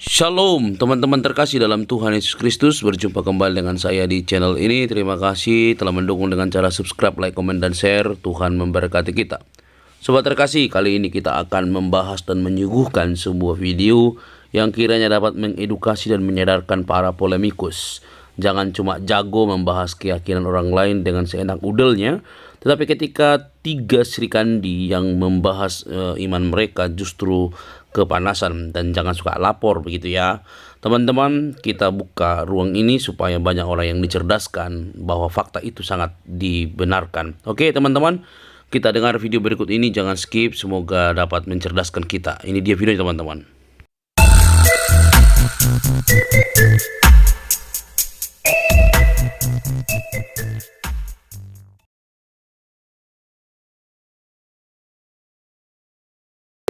Shalom teman-teman terkasih dalam Tuhan Yesus Kristus. Berjumpa kembali dengan saya di channel ini. Terima kasih telah mendukung dengan cara subscribe, like, komen, dan share. Tuhan memberkati kita. Sobat terkasih, kali ini kita akan membahas dan menyuguhkan sebuah video yang kiranya dapat mengedukasi dan menyadarkan para polemikus. Jangan cuma jago membahas keyakinan orang lain dengan seenak udelnya, tetapi ketika tiga Sri Kandi yang membahas iman mereka justru kepanasan, dan jangan suka lapor begitu ya. Teman-teman, kita buka ruang ini supaya banyak orang yang dicerdaskan bahwa fakta itu sangat dibenarkan. Oke teman-teman, kita dengar video berikut ini, jangan skip, semoga dapat mencerdaskan kita. Ini dia videonya teman-teman.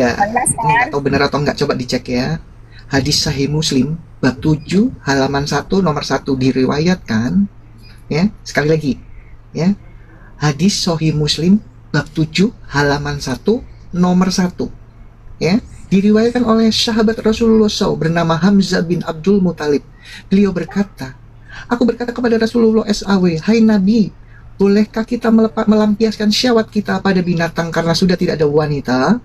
Ya, ini nggak tahu benar atau nggak, coba dicek ya. Hadis Sahih Muslim bab 7 halaman 1 nomor 1 diriwayatkan ya. Sekali lagi ya. Hadis Sahih Muslim bab 7 halaman 1 nomor 1 ya. Diriwayatkan oleh sahabat Rasulullah SAW bernama Hamzah bin Abdul Muthalib. Beliau berkata, "Aku berkata kepada Rasulullah SAW, hai Nabi, bolehkah kita melampiaskan syahwat kita pada binatang karena sudah tidak ada wanita?"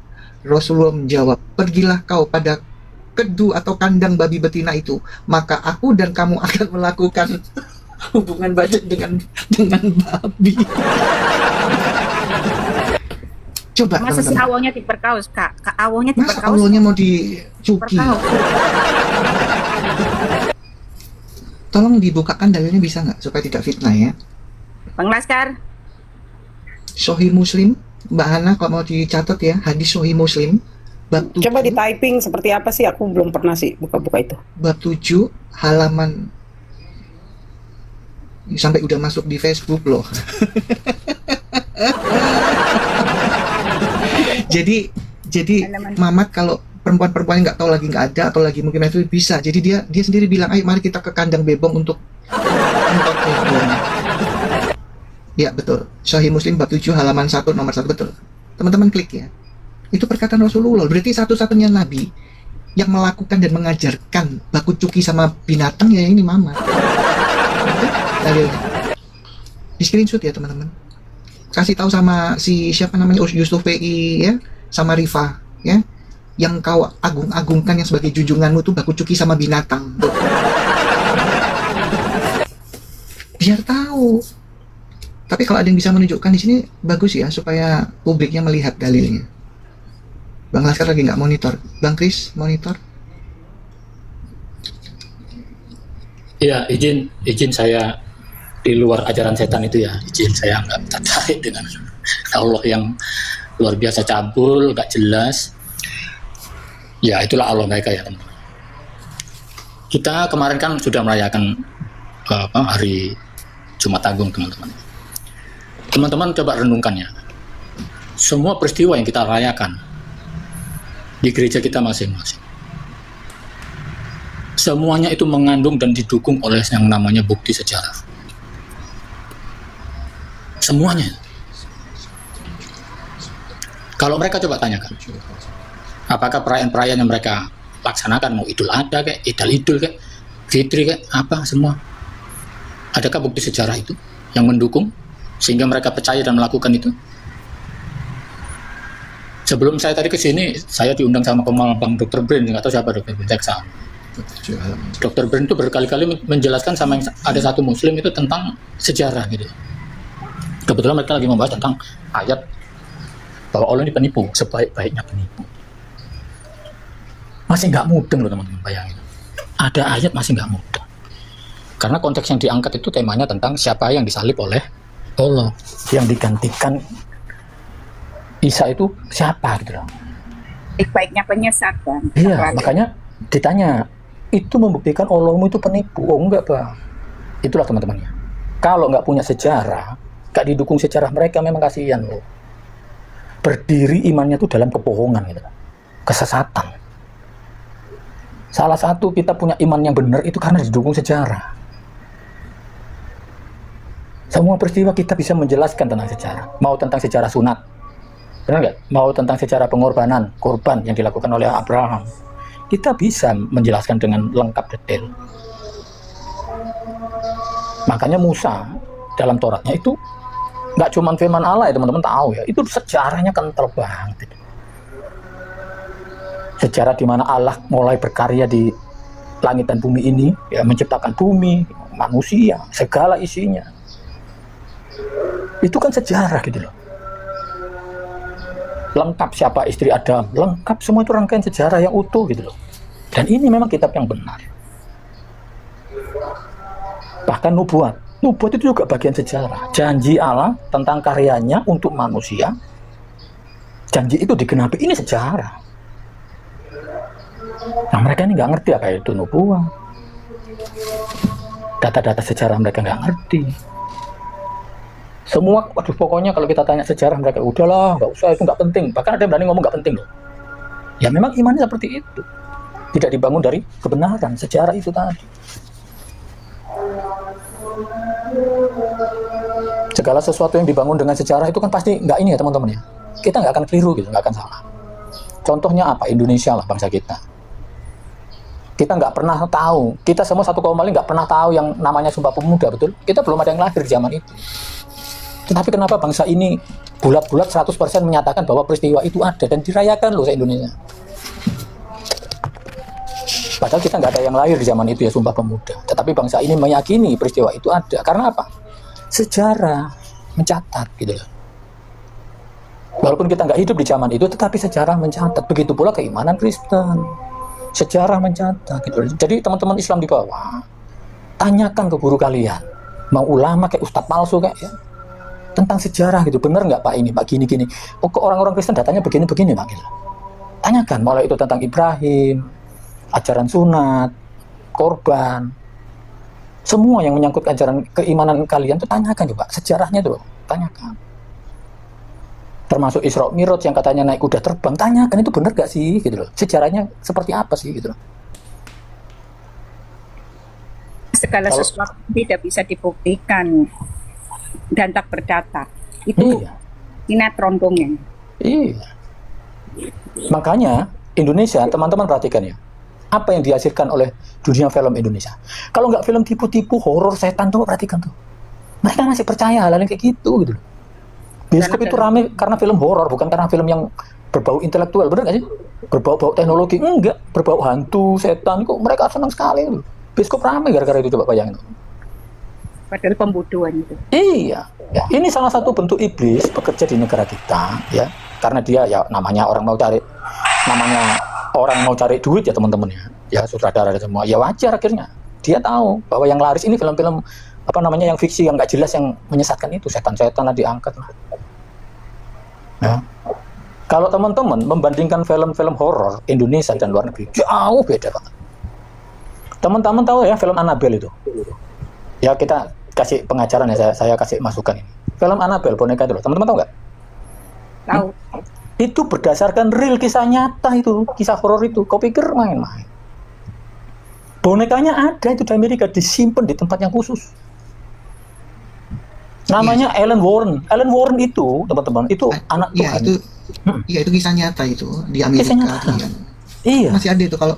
Rasulullah menjawab, "Pergilah kau pada kedu atau kandang babi betina itu, maka aku dan kamu akan melakukan hubungan badan dengan babi." Coba masa si teman-teman. awalnya diperkaus, Kak awalnya Masa diperkaus. awalnya mau dicuki? Tolong dibukakan dalilnya bisa nggak, supaya tidak fitnah ya. Bang Laskar, Sahih Muslim, Mbak Hana kalau mau dicatat ya, hadis Sahih Muslim bab 7, Coba di typing seperti apa sih? Aku belum pernah sih buka-buka itu. bab 7 halaman, sampai udah masuk di Facebook loh. jadi Mamat kalau perempuan-perempuan nggak tahu lagi nggak ada atau lagi mungkin itu bisa. Jadi dia sendiri bilang, "Ayo mari kita ke kandang bebong untuk bebong." Ya betul, Sahih Muslim bab 7 halaman 1 nomor 1, betul. Teman-teman klik ya. Itu perkataan Rasulullah. Berarti satu-satunya nabi yang melakukan dan mengajarkan baku cuki sama binatang ya ini Mamat. Itu dalilnya. Di screenshot ya teman-teman. Kasih tahu sama si siapa namanya, Yusuf PI ya, sama Rifa ya, yang kau agung-agungkan yang sebagai junjunganmu tuh baku cuki sama binatang tuh. Biar tahu. Tapi kalau ada yang bisa menunjukkan di sini bagus ya, supaya publiknya melihat dalilnya. Bang Laskar lagi nggak monitor. Bang Kris monitor. Iya, izin saya di luar ajaran setan itu ya. Izin saya nggak tertarik dengan Allah yang luar biasa cabul, nggak jelas. Ya itulah Allah mereka ya teman-teman. Kita kemarin kan sudah merayakan hari Jumat Agung teman-teman. Teman-teman coba renungkan ya. Semua peristiwa yang kita rayakan di gereja kita masing-masing, semuanya itu mengandung dan didukung oleh yang namanya bukti sejarah. Semuanya. Kalau mereka coba tanyakan, apakah perayaan-perayaan yang mereka laksanakan, mau Idul Adha kayak, Idul kayak, Fitri kayak, apa semua, adakah bukti sejarah itu yang mendukung sehingga mereka percaya dan melakukan itu? Sebelum saya tadi ke sini, saya diundang sama Bang Dr. Brin, nggak tahu siapa Dr. Brin, Teksa. Dr. Brin itu berkali-kali menjelaskan sama ada satu Muslim itu tentang sejarah gitu. Kebetulan mereka lagi membahas tentang ayat bahwa Allah ini penipu, sebaik-baiknya penipu. Masih nggak mudeng loh teman-teman, bayangin. Ada ayat masih nggak mudeng. Karena konteks yang diangkat itu temanya tentang siapa yang disalib oleh Allah, yang digantikan Isa itu siapa gitu loh. baik-baiknya penyesat kan. Iya, makanya ditanya, itu membuktikan Allahmu itu penipu? Oh enggak Bang. Itulah teman-temannya. Kalau nggak punya sejarah, nggak didukung sejarah, mereka memang kasihan loh. Berdiri imannya itu dalam kebohongan gitu, kesesatan. Salah satu kita punya iman yang benar itu karena didukung sejarah. Semua peristiwa kita bisa menjelaskan tentang sejarah. Mau tentang sejarah sunat, benar nggak? Mau tentang sejarah pengorbanan, korban yang dilakukan oleh Abraham. kita bisa menjelaskan dengan lengkap detail. Makanya Musa dalam Tauratnya itu nggak cuma firman Allah ya teman-teman tahu ya, itu sejarahnya kental banget. Sejarah di mana Allah mulai berkarya di langit dan bumi ini, ya menciptakan bumi, manusia, segala isinya. Itu kan sejarah gitu loh. Lengkap siapa istri Adam, lengkap semua itu rangkaian sejarah yang utuh gitu loh. Dan ini memang kitab yang benar. Bahkan nubuat itu juga bagian sejarah. Janji Allah tentang karyanya untuk manusia, janji itu digenapi, ini sejarah. Nah mereka ini nggak ngerti apa itu nubuat. Data-data sejarah mereka nggak ngerti. Semua, waduh pokoknya kalau kita tanya sejarah mereka, udahlah, nggak usah, itu nggak penting. Bahkan ada yang berani ngomong nggak penting loh. Ya memang imannya seperti itu. Tidak dibangun dari kebenaran, sejarah itu tadi. Segala sesuatu yang dibangun dengan sejarah itu kan pasti nggak ini ya teman-teman ya. Kita nggak akan keliru gitu, nggak akan salah. Contohnya apa? Indonesia lah, bangsa kita. Kita nggak pernah tahu, kita semua satu kaum nggak pernah tahu yang namanya Sumpah Pemuda, betul? Kita belum ada yang lahir di zaman itu. Tetapi kenapa bangsa ini bulat-bulat 100% menyatakan bahwa peristiwa itu ada dan dirayakan loh se-Indonesia. Padahal kita nggak ada yang lahir di zaman itu ya Sumpah Pemuda. Tetapi bangsa ini meyakini peristiwa itu ada. Karena apa? Sejarah mencatat gitu loh. Walaupun kita nggak hidup di zaman itu, tetapi sejarah mencatat. Begitu pula keimanan Kristen. Sejarah mencatat gitu loh. Jadi teman-teman Islam di bawah, tanyakan ke guru kalian. Mau ulama kayak ustadz palsu kayak ya. Tentang sejarah gitu, bener nggak Pak ini, Pak gini-gini. Oh, kok orang-orang Kristen datanya begini-begini Pak gitu. Tanyakan, mulai itu tentang Ibrahim, ajaran sunat, korban, semua yang menyangkut ajaran keimanan kalian tuh tanyakan coba, sejarahnya tuh tanyakan. Termasuk Isra Mi'raj yang katanya naik kuda terbang, tanyakan itu bener gak sih gitu loh. Sejarahnya seperti apa sih gitu loh. Segala sesuatu tidak bisa dibuktikan dan tak berdata. Itu sinetron dongeng. Iya. Makanya Indonesia, teman-teman perhatikan ya, apa yang dihasilkan oleh dunia film Indonesia. Kalau nggak film tipu-tipu, horor, setan tuh perhatikan tuh. Mereka masih percaya hal-hal yang kayak gitu gitu loh. Bioskop itu rame karena film horor, bukan karena film yang berbau intelektual, bener nggak sih? Berbau-bau teknologi, enggak. Berbau hantu, setan, kok mereka senang sekali loh. Bioskop rame gara-gara itu, coba bayangin. Padahal pembodohan itu. Iya, ya. Ini salah satu bentuk iblis bekerja di negara kita, ya. Karena dia ya namanya orang mau cari duit ya teman-teman ya. Ya sutradara dan semua. Ya wajar akhirnya. Dia tahu bahwa yang laris ini film-film apa namanya yang fiksi yang nggak jelas yang menyesatkan itu, setan-setan lah diangkat. Ya. Kalau teman-teman membandingkan film-film horor Indonesia dan luar negeri, jauh beda banget. Teman-teman tahu ya film Annabelle itu? Ya kita kasih pengajaran ya, saya kasih masukan ini. Film Annabelle boneka itu loh, teman-teman tahu nggak? Tahu. Itu berdasarkan real kisah nyata itu, kisah horor itu. Kau pikir main-main? Bonekanya ada itu di Amerika, disimpan di tempat yang khusus. Namanya Ellen Warren. Ellen Warren itu, teman-teman, itu anak Tuhan. Iya itu kisah nyata itu di Amerika. Iya. Masih ada itu kalau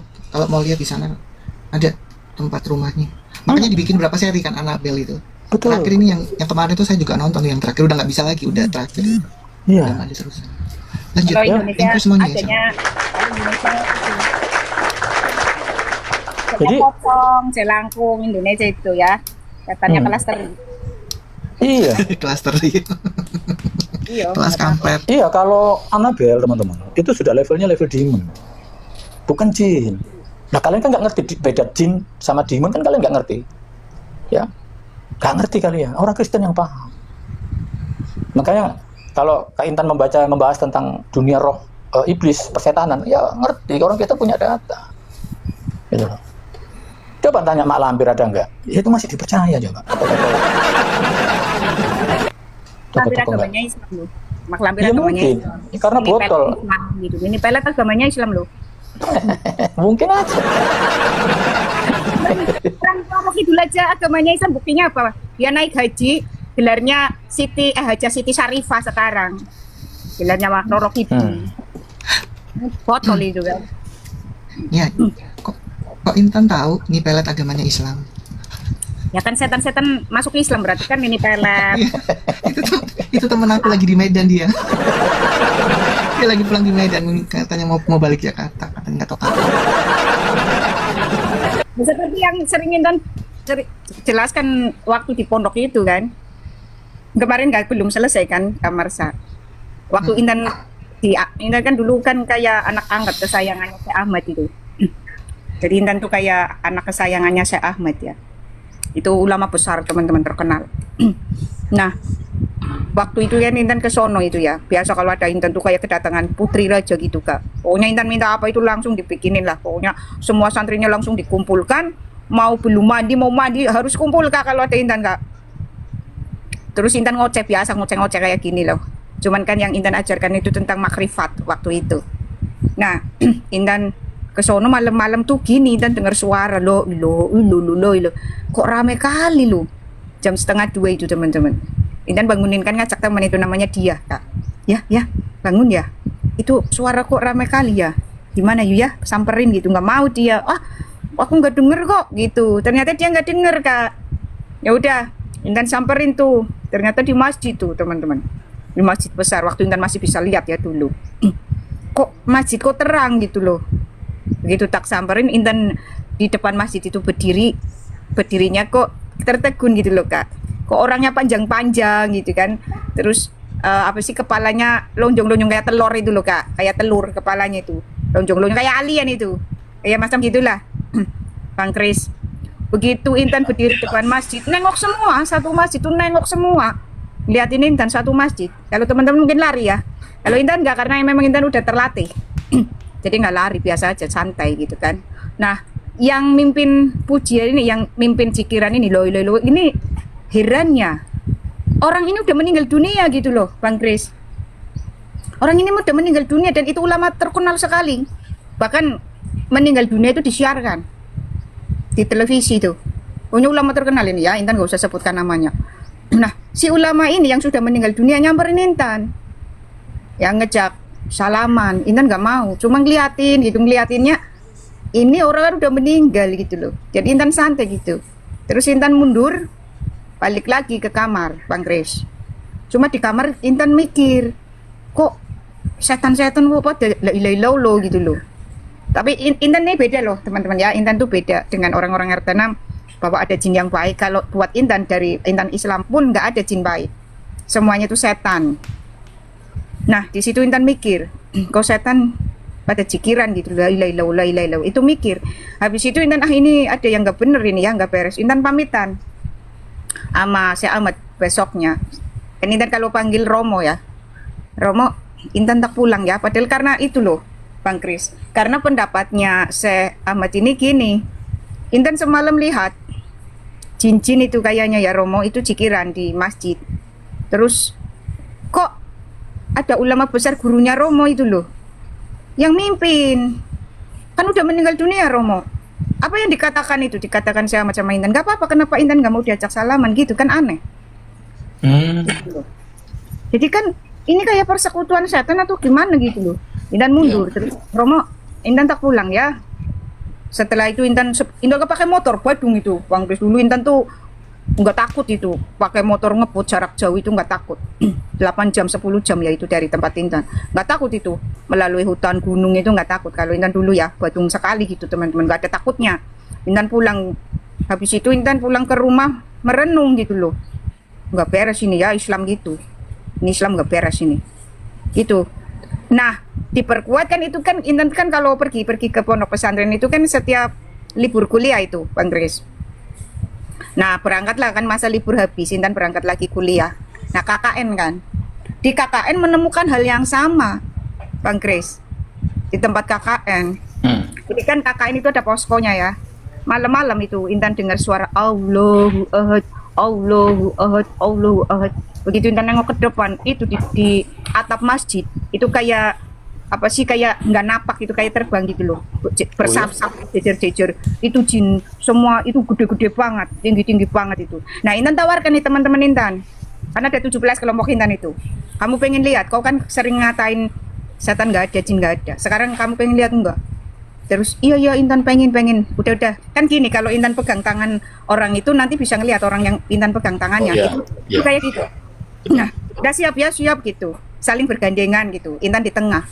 mau lihat di sana ada tempat rumahnya. Makanya dibikin berapa seri kan Annabelle itu. Betul. Terakhir ini yang kemarin itu saya juga nonton yang terakhir udah nggak bisa lagi, udah terakhir. Iya. Udah ada terus. Lanjut. Kalau Indonesia Itu semuanya adanya Indonesia Jadi Potong, Jelangkung, Indonesia itu ya. Katanya klaster. Iya. Klaster itu. Iya. Kelas kampret. Iya, kalau Annabelle teman-teman, itu sudah levelnya level demon. Bukan jin. Nah, kalian kan nggak ngerti beda jin sama demon kan kalian nggak ngerti. Ya. Nggak ngerti kalian. Orang Kristen yang paham. Makanya kalau Kak Intan membahas tentang dunia roh, iblis, persetanan, ya ngerti. Orang kita punya data. Gitu. Coba tanya Mak Lampir ada nggak? Ya, itu masih dipercaya coba. Lampir agamanya Islam loh. Mak Lampir Ya agamanya mungkin, Islam. ya, karena Ini botol. pelet Islam, gitu. Ini pelet agamanya Islam loh. Mungkin aja. Orang Roro Kidul aja agamanya Islam, buktinya apa? Dia naik haji, gelarnya Hajah Siti Syarifah sekarang. Gelarnya Roro Kidul. Botol itu kan. Ya, kok Intan tahu nih pelet agamanya Islam? Ya kan setan-setan masuk Islam berarti kan ini pelet. itu temen aku lagi di Medan dia. Dia lagi pulang di Medan, katanya mau balik Jakarta, katanya nggak tahu kapan. Seperti yang sering Intan jelaskan waktu di pondok itu kan. Kemarin belum selesai kan kamar sa. Waktu Intan kan dulu kan kayak anak angkat kesayangannya Syekh Ahmad itu. Jadi Intan tuh kayak anak kesayangannya Syekh Ahmad ya. Itu ulama besar teman-teman terkenal. Nah, waktu itu kan Intan ke sono itu ya. Biasa kalau ada Intan tuh kayak kedatangan putri raja gitu Kak. Pokoknya Intan minta apa itu langsung dibikinin lah. Pokoknya semua santrinya langsung dikumpulkan. Mau belum mandi, mau mandi harus kumpul Kak kalau ada Intan Kak. Terus Intan ngoceh biasa, ngoceh-ngoceh kayak gini loh. Cuman kan yang Intan ajarkan itu tentang makrifat waktu itu. Nah, Intan ke sono malam-malam tuh gini, Intan dengar suara lo. Kok rame kali lo. Jam 1:30 itu teman-teman. Intan bangunin kan ngajak teman itu namanya dia Kak. Ya, bangun ya. Itu suara kok rame kali ya. Gimana yuk ya, samperin gitu. Nggak mau dia. Aku nggak denger kok gitu. Ternyata dia nggak denger Kak. Ya udah, Intan samperin tuh. Ternyata di masjid tuh teman-teman. Di masjid besar. Waktu Intan masih bisa lihat ya dulu. Kok masjid kok terang gitu loh. Begitu tak samperin, Intan di depan masjid itu berdirinya kok tertegun gitu loh Kak. Kok orangnya panjang-panjang gitu kan. Terus apa sih kepalanya lonjong-lonjong kayak telur itu loh Kak. Kayak telur kepalanya itu. Lonjong-lonjong kayak alien itu. Kayak macam gitulah. Bang Kris. Begitu Intan berdiri depan masjid, nengok semua, satu masjid tuh nengok semua. Liatin Intan satu masjid. Kalau teman-teman mungkin lari ya. Kalau Intan enggak, karena memang Intan udah terlatih. Jadi nggak lari, biasa aja, santai gitu kan. Nah, yang mimpin pujian ini, yang mimpin zikiran ini loh, ini herannya orang ini udah meninggal dunia gitu loh Bang Kris. Orang ini udah meninggal dunia dan itu ulama terkenal sekali. Bahkan meninggal dunia itu disiarkan di televisi tuh. Pokoknya ulama terkenal ini ya, Intan nggak usah sebutkan namanya. Nah, si ulama ini yang sudah meninggal dunia nyamperin Intan. Yang ngejak salaman, Intan nggak mau, cuma ngeliatinnya ini orang kan udah meninggal gitu loh. Jadi Intan santai gitu. Terus Intan mundur, balik lagi ke kamar Bang Kris. Cuma di kamar Intan mikir, kok setan-setan kok pada lo gitu loh. Tapi Intan ini beda loh teman-teman ya. Intan tuh beda dengan orang-orang RT 6 bahwa ada jin yang baik. Kalau buat Intan, dari Intan Islam pun nggak ada jin baik, semuanya itu setan. Nah, di situ Intan mikir, kok setan pada jikiran gitu, la ilaha illallah, itu mikir. Habis itu Intan, ini ada yang nggak bener ini ya, nggak beres. Intan pamitan sama Syekh Ahmad besoknya. Dan Intan kalau panggil Romo ya, Romo, Intan tak pulang ya. Padahal karena itu loh Bang Kris, karena pendapatnya Syekh Ahmad ini gini, Intan semalam lihat jin-jin itu kayaknya ya Romo, itu jikiran di masjid. Terus kok ada ulama besar gurunya Romo itu loh yang mimpin, kan udah meninggal dunia Romo. Apa yang dikatakan itu, dikatakan sama Intan, gak apa-apa, kenapa Intan gak mau diajak salaman gitu kan, aneh. Jadi kan ini kayak persekutuan setan atau gimana gitu loh. Intan mundur, terus Romo, Intan tak pulang ya. Setelah itu Intan pakai motor Badung itu Bang Kris. Dulu Intan tuh nggak takut itu pakai motor ngebut jarak jauh, itu nggak takut. 8 jam 10 jam ya itu dari tempat Intan, nggak takut itu melalui hutan gunung, itu nggak takut kalau Intan dulu ya. Badung sekali gitu teman-teman, nggak ada takutnya. Intan pulang, habis itu Intan pulang ke rumah merenung gitu loh, nggak beres ini ya Islam gitu, ini Islam nggak beres ini gitu. Nah, diperkuatkan itu kan Intan kan kalau pergi ke pondok pesantren itu kan setiap libur kuliah itu Bang Kris. Nah, berangkatlah kan masa libur habis, Intan berangkat lagi kuliah. Nah, KKN kan. Di KKN menemukan hal yang sama, Bang Kris. Di tempat KKN. Jadi kan KKN itu ada poskonya ya. Malam-malam itu Intan dengar suara Allahu Ahad, Allahu Ahad, Allahu Ahad. Begitu Intan nengok ke depan, itu di atap masjid. Itu kayak apa sih, kayak nggak napak itu, kayak terbang gitu loh, bersaf-saf, jejer-jejer. Itu jin semua, itu gede-gede banget, tinggi-tinggi banget itu. Nah, Intan tawarkan nih teman-teman Intan, karena ada 17 kelompok Intan itu. Kamu pengen lihat, kau kan sering ngatain setan nggak ada, jin nggak ada. Sekarang kamu pengen lihat enggak? Terus iya Intan pengen udah kan gini, kalau Intan pegang tangan orang itu nanti bisa ngelihat orang yang Intan pegang tangannya. Oh, iya. Itu kayak gitu. Nah, udah siap gitu, saling bergandengan gitu. Intan di tengah.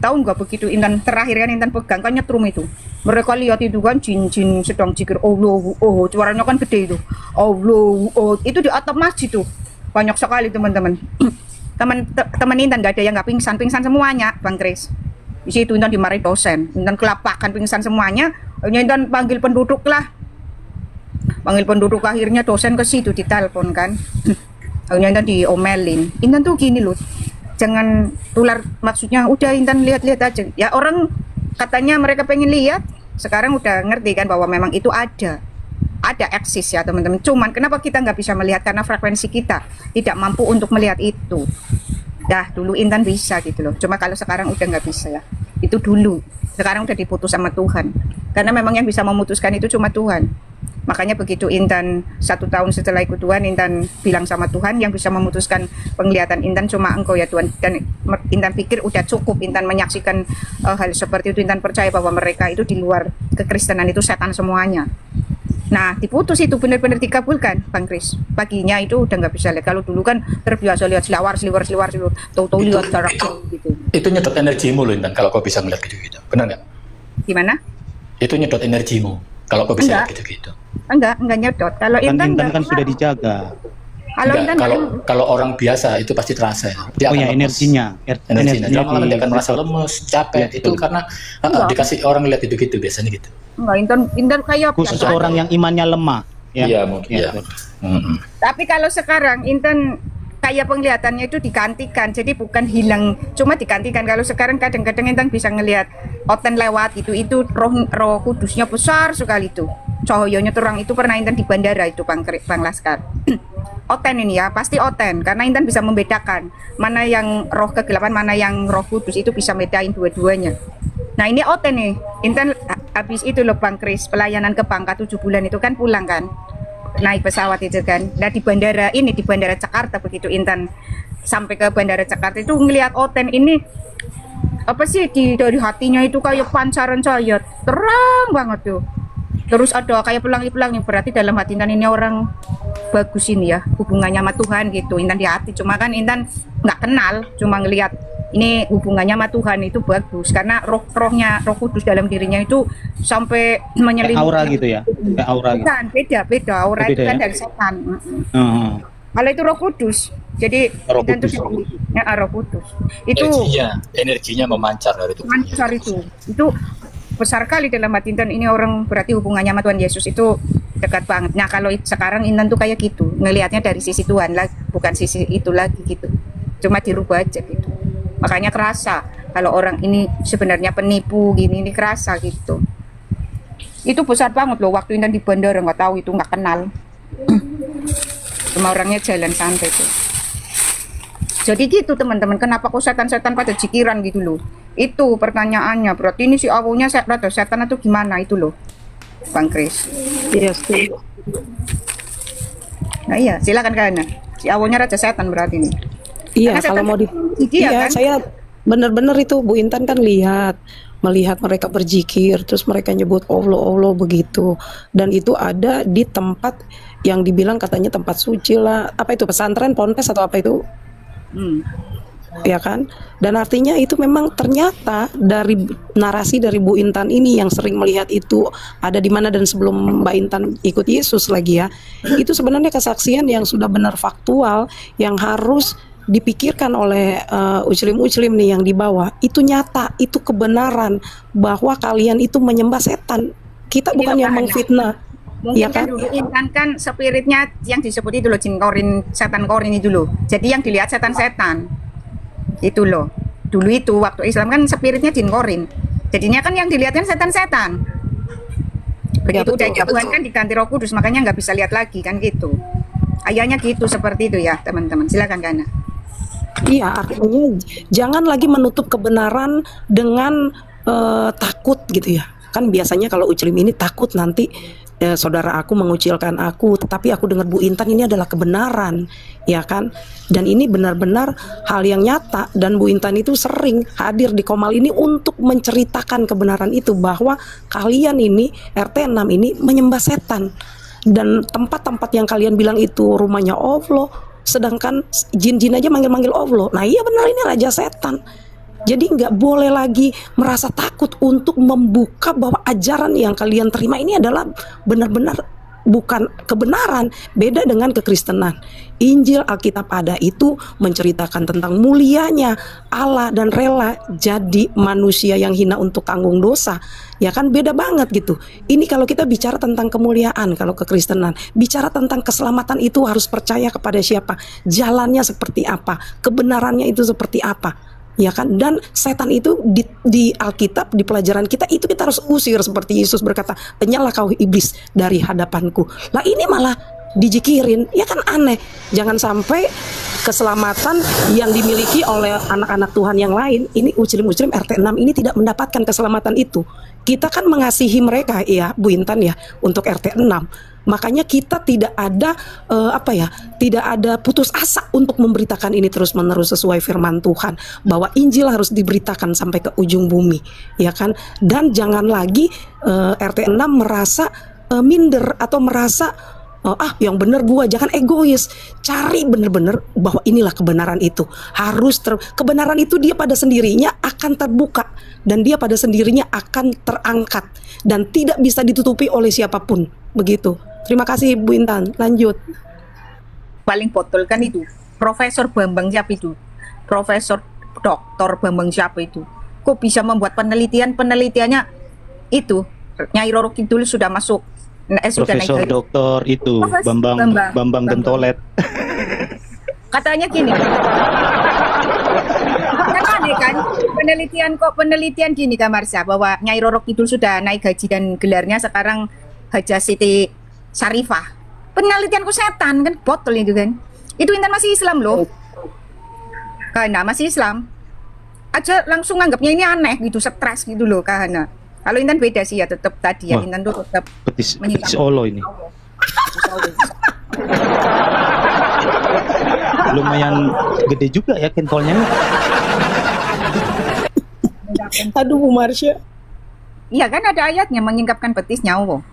Tahu nggak begitu Intan terakhir kan Intan pegang kan nyetrum itu. Mereka lihat itu kan jin sedang zikir Allah, suaranya kan gede itu. Allah, itu di atap masjid tuh. Banyak sekali teman-teman. Teman Intan nggak ada yang nggak pingsan semuanya, Bang Kris. Di situ Intan dimarahi dosen, Intan kelapakan pingsan semuanya. Akhirnya Intan panggil penduduk lah. Panggil penduduk, akhirnya dosen ke situ ditelepon kan. Akhirnya Intan diomelin. Intan tuh gini loh, jangan tular, maksudnya udah Intan lihat-lihat aja. Ya orang katanya mereka pengen lihat, sekarang udah ngerti kan bahwa memang itu ada eksis ya teman-teman. Cuman kenapa kita nggak bisa melihat karena frekuensi kita tidak mampu untuk melihat itu. Dah dulu Intan bisa gitu loh, cuma kalau sekarang udah nggak bisa ya. Itu dulu, sekarang udah diputus sama Tuhan, karena memang yang bisa memutuskan itu cuma Tuhan. Makanya begitu Intan 1 tahun setelah ikut Tuhan, Intan bilang sama Tuhan, yang bisa memutuskan penglihatan Intan cuma Engkau ya Tuhan. Dan Intan pikir udah cukup Intan menyaksikan hal seperti itu. Intan percaya bahwa mereka itu di luar kekristenan itu setan semuanya. Nah, diputus itu benar-benar dikabulkan, Bang Kris. Paginya itu udah nggak bisa lihat. Kalau dulu kan terbiasa lihat seliwar, tahu-tahu lihat jarak gitu. Itu nyedot energimu loh Intan, kalau kau bisa ngeliat gitu-gitu. Benar nggak? Gimana? Itu nyedot energimu, kalau kau bisa lihat gitu-gitu. Enggak nyedot. Kalau Intan Intan kan sudah dijaga. Kalau Intan kalau orang biasa itu pasti terasa ya. Dia Oh ya, akan lemes. energinya Lama-lama dia akan merasa lemes, capek. Ya, itu karena dikasih orang lihat itu gitu biasanya gitu. enggak, Intan kayak khusus orang yang imannya lemah. Ya. Iya mungkin. Ya. Mm-mm. Tapi kalau sekarang Intan kayak penglihatannya itu digantikan, jadi bukan hilang, cuma digantikan. Kalau sekarang kadang-kadang Intan bisa ngelihat oten lewat gitu, itu roh kudusnya besar sekali tuh. Cahayanya terang itu pernah Intan di bandara itu Bang Laskar. Oten ini ya, pasti oten, karena Intan bisa membedakan mana yang roh kegelapan, mana yang roh kudus, itu bisa bedain dua-duanya. Nah ini oten nih, Intan habis itu loh Bang Kris, pelayanan ke Bangka 7 bulan itu kan pulang kan, naik pesawat itu kan. Nah di bandara Jakarta, begitu Intan sampai ke bandara Jakarta itu ngelihat oten ini, apa sih dari hatinya itu kayak pancaran cahaya terang banget tuh. Terus ada kayak pelangi-pelangi, berarti dalam hati Intan ini orang bagus ini ya, hubungannya sama Tuhan gitu. Intan di hati, cuma kan Intan nggak kenal, cuma ngelihat ini hubungannya sama Tuhan itu bagus, karena roh kudus dalam dirinya itu sampai menyelimuti. Aura gitu ya, kayak aura gitu. Bukan, beda aura itu kan ya? dari setan. Uh-huh. Kalau itu roh kudus, jadi Roh Intan kudus. roh kudus itu Energinya memancar dari itu. mancar itu besar kali dalam hati Intan. Ini orang berarti hubungannya sama Tuhan Yesus itu dekat banget. Nah kalau sekarang Intan tuh kayak gitu, ngelihatnya dari sisi Tuhan lah, bukan sisi itu lagi gitu, cuma dirubah aja gitu. Makanya kerasa kalau orang ini sebenarnya penipu gini, ini kerasa gitu. Itu besar banget loh, waktu Intan di bandara nggak tahu, itu nggak kenal. Cuma orangnya jalan santai tuh. Jadi gitu teman-teman, kenapa kok setan-setan pada jikiran gitu loh? Itu pertanyaannya, berarti ini si awalnya setan atau gimana itu loh, Bang Kris? Iya, setuju. Nah iya, silakan Kana. Si awalnya raja setan berarti ini. Iya, Karena kalau setan mau di iya, iya, kan? saya benar-benar itu Bu Intan kan melihat mereka berzikir, terus mereka nyebut Allah begitu, dan itu ada di tempat yang dibilang katanya tempat suci lah, apa itu, pesantren, ponpes atau apa itu, ya kan? Dan artinya itu memang ternyata dari narasi dari Bu Intan ini yang sering melihat itu ada di mana, dan sebelum Mbak Intan ikut Yesus lagi ya, itu sebenarnya kesaksian yang sudah benar faktual, yang harus dipikirkan oleh muslim nih yang dibawa. Itu nyata, itu kebenaran bahwa kalian itu menyembah setan. Kita bukan yang mengfitnah. Mungkin Ya kan kan? dulu Intan kan spiritnya yang disebut itu loh, jin korin, setan korin itu loh. Jadi yang dilihat setan-setan itu loh. Dulu itu waktu Islam kan spiritnya jin korin. Jadinya kan yang dilihatnya setan-setan. Begitu udah Tuhan kan diganti Roh Kudus, makanya nggak bisa lihat lagi kan gitu. Ayahnya gitu, seperti itu ya teman-teman. Silakan Kana. Iya, artinya jangan lagi menutup kebenaran dengan takut gitu ya. Kan biasanya kalau Uclim ini takut nanti saudara aku mengucilkan aku, tetapi aku dengar Bu Intan ini adalah kebenaran, ya kan? Dan ini benar-benar hal yang nyata, dan Bu Intan itu sering hadir di Komal ini untuk menceritakan kebenaran itu, bahwa kalian ini RT 6 ini menyembah setan, dan tempat-tempat yang kalian bilang itu rumahnya Allah, sedangkan jin-jin aja manggil-manggil Allah. Nah iya benar, ini raja setan. Jadi nggak boleh lagi merasa takut untuk membuka bahwa ajaran yang kalian terima ini adalah benar-benar bukan kebenaran. Beda dengan kekristenan. Injil Alkitab ada itu menceritakan tentang mulianya Allah dan rela jadi manusia yang hina untuk tanggung dosa. Ya kan, beda banget gitu. Ini kalau kita bicara tentang kemuliaan, kalau kekristenan bicara tentang keselamatan itu harus percaya kepada siapa, jalannya seperti apa, kebenarannya itu seperti apa. Ya kan, dan setan itu di Alkitab, di pelajaran kita itu kita harus usir, seperti Yesus berkata, "Lenyaplah kau iblis dari hadapanku." Lah ini malah dijikirin, ya kan aneh. Jangan sampai keselamatan yang dimiliki oleh anak-anak Tuhan yang lain, ini Uclim RT 6 ini tidak mendapatkan keselamatan itu. Kita kan mengasihi mereka ya Bu Intan ya, untuk RT 6. Makanya kita tidak ada tidak ada putus asa untuk memberitakan ini terus-menerus sesuai firman Tuhan, bahwa Injil harus diberitakan sampai ke ujung bumi, ya kan? Dan jangan lagi RT 6 merasa minder atau merasa yang benar gua, jangan egois. Cari benar-benar bahwa inilah kebenaran itu. Kebenaran itu dia pada sendirinya akan terbuka, dan dia pada sendirinya akan terangkat dan tidak bisa ditutupi oleh siapapun. Begitu. Terima kasih Bu Intan. Lanjut. Paling botol kan itu Profesor Bambang siapa itu? Profesor Doktor Bambang siapa itu? Kok bisa membuat penelitiannya itu Nyai Roro Kidul sudah masuk sudah Profesor naik Doktor itu Profesor Bambang Gentolet. Katanya gini. Kan aneh kan? Penelitian gini Kak Marsha, bahwa Nyai Roro Kidul sudah naik gaji dan gelarnya sekarang Haja Siti Sarifah. Penelitianku setan kan, botol itu kan. Itu Intan masih Islam loh. Karena masih Islam aja langsung anggapnya ini aneh gitu, stres gitu loh Kahana. Kalau Intan beda sih ya, tetap tadi ya. Wah, Intan tuh tetap Petis Olo ini. Lumayan gede juga ya kentolnya. Aduh Bu Marsha. Iya kan, ada ayatnya menyingkapkan betisnya Allah.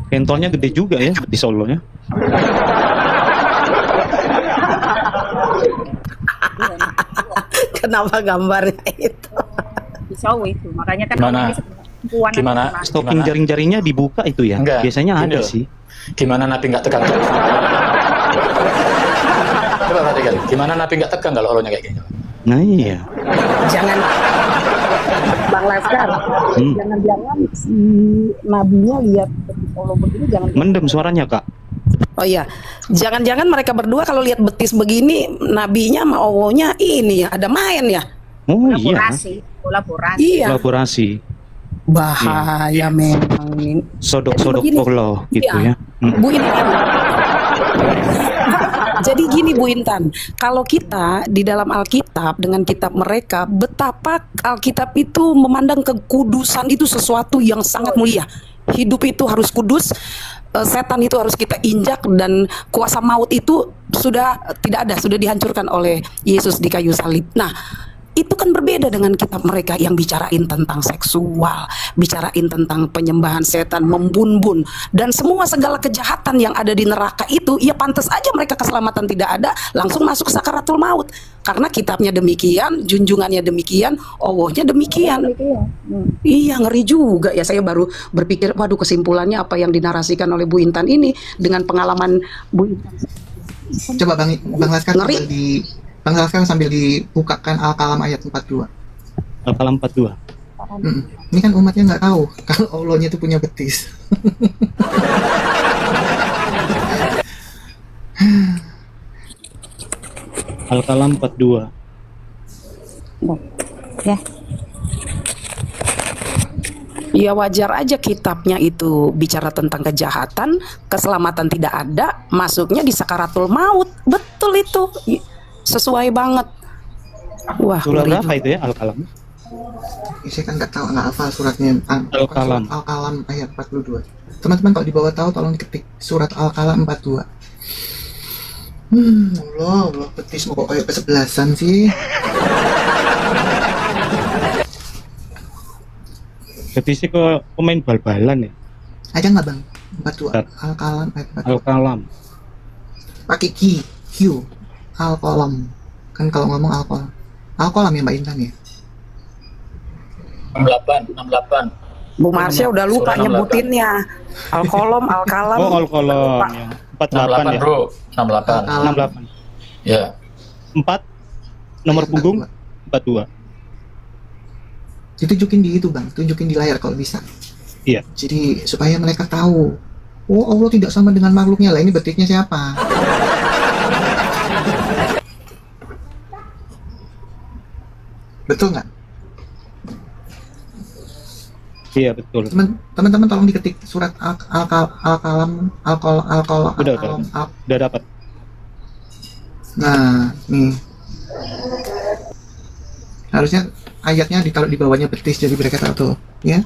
Kentolnya gede juga ya di Solonya. Kenapa gambarnya itu? Pisau itu, makanya kan Gimana? Stocking jaring-jaringnya dibuka itu ya? Enggak, Biasanya gini ada loh. sih. Gimana Nabi nggak tegang? Coba perhatikan, gimana Nabi nggak tegang kalau Allahnya kayak gini? Nah iya. Jangan Bang Laskar, jangan-jangan si nabinya lihat Allah begini, jangan Mendem suaranya Kak. Oh iya, jangan-jangan mereka berdua kalau lihat betis begini, nabinya sama Allahnya ini ya ada main ya? Oh iya. Kolaborasi. Iya. Kolaborasi. Bahaya memang ini. Sodok-sodok Jadi begini, Allah gitu iya, ya. Bu Intan. Jadi gini Bu Intan, kalau kita di dalam Alkitab dengan kitab mereka, betapa Alkitab itu memandang kekudusan itu sesuatu yang sangat mulia. Hidup itu harus kudus, setan itu harus kita injak, dan kuasa maut itu sudah tidak ada, sudah dihancurkan oleh Yesus di kayu salib. Nah, itu kan berbeda dengan kitab mereka yang bicarain tentang seksual, bicarain tentang penyembahan setan, membun-bun, dan semua segala kejahatan yang ada di neraka itu, ya pantas aja mereka keselamatan tidak ada, langsung masuk sakaratul maut. Karena kitabnya demikian, junjungannya demikian, Allahnya demikian. Iya, ngeri juga ya. Saya baru berpikir, waduh, kesimpulannya apa yang dinarasikan oleh Bu Intan ini dengan pengalaman Bu Intan. Coba Bang Laskar Ngeri. Bang Laskar sambil dibukakan Al-Qalam ayat 42. Al-Qalam 42. Ini kan umatnya nggak tahu kalau Allahnya itu punya betis. Al-Qalam 42. Ya. Ya wajar aja kitabnya itu bicara tentang kejahatan, keselamatan tidak ada, masuknya di sakaratul maut. Betul itu. Sesuai banget. Wah, Surah ngeri berapa juga. itu ya Al-Qalam? Saya kan nggak tahu, nggak hafal suratnya. Al-Qalam. Surat Al-Qalam ayat 42. Teman-teman kalau di bawah tahu tolong diketik surat Al-Qalam 42. Allah, betis mau kayak kesebelasan sih. Jadi sih kok pemain bal-balan ya. Ada nggak bang? 42 Al-Qalam ayat 42. Al-Qalam. Pakai Q. Al-Qalam. Kan kalau ngomong Al-Qalam. Al-Qalam ya Mbak Intan ya. 68. Bu Marsha udah lupa Surah 68. nyebutinnya. Al-Qalam, Al-Qalam. Oh, Al-Qalam yang 48 ya. Bro, 68. Al-Qalam. 68. Ya. 4 nomor punggung 42. Ditunjukin di itu bang, tunjukin di layar kalau bisa. Iya. Jadi supaya mereka tahu, oh Allah tidak sama dengan makhluknya lah. Ini betiknya siapa? Betul nggak? Iya, betul. Teman-teman tolong diketik surat Al-Qalam. Udah dapat. Nah, nih. Harusnya ayatnya ditaruh di bawahnya betis, jadi mereka tahu tuh, ya.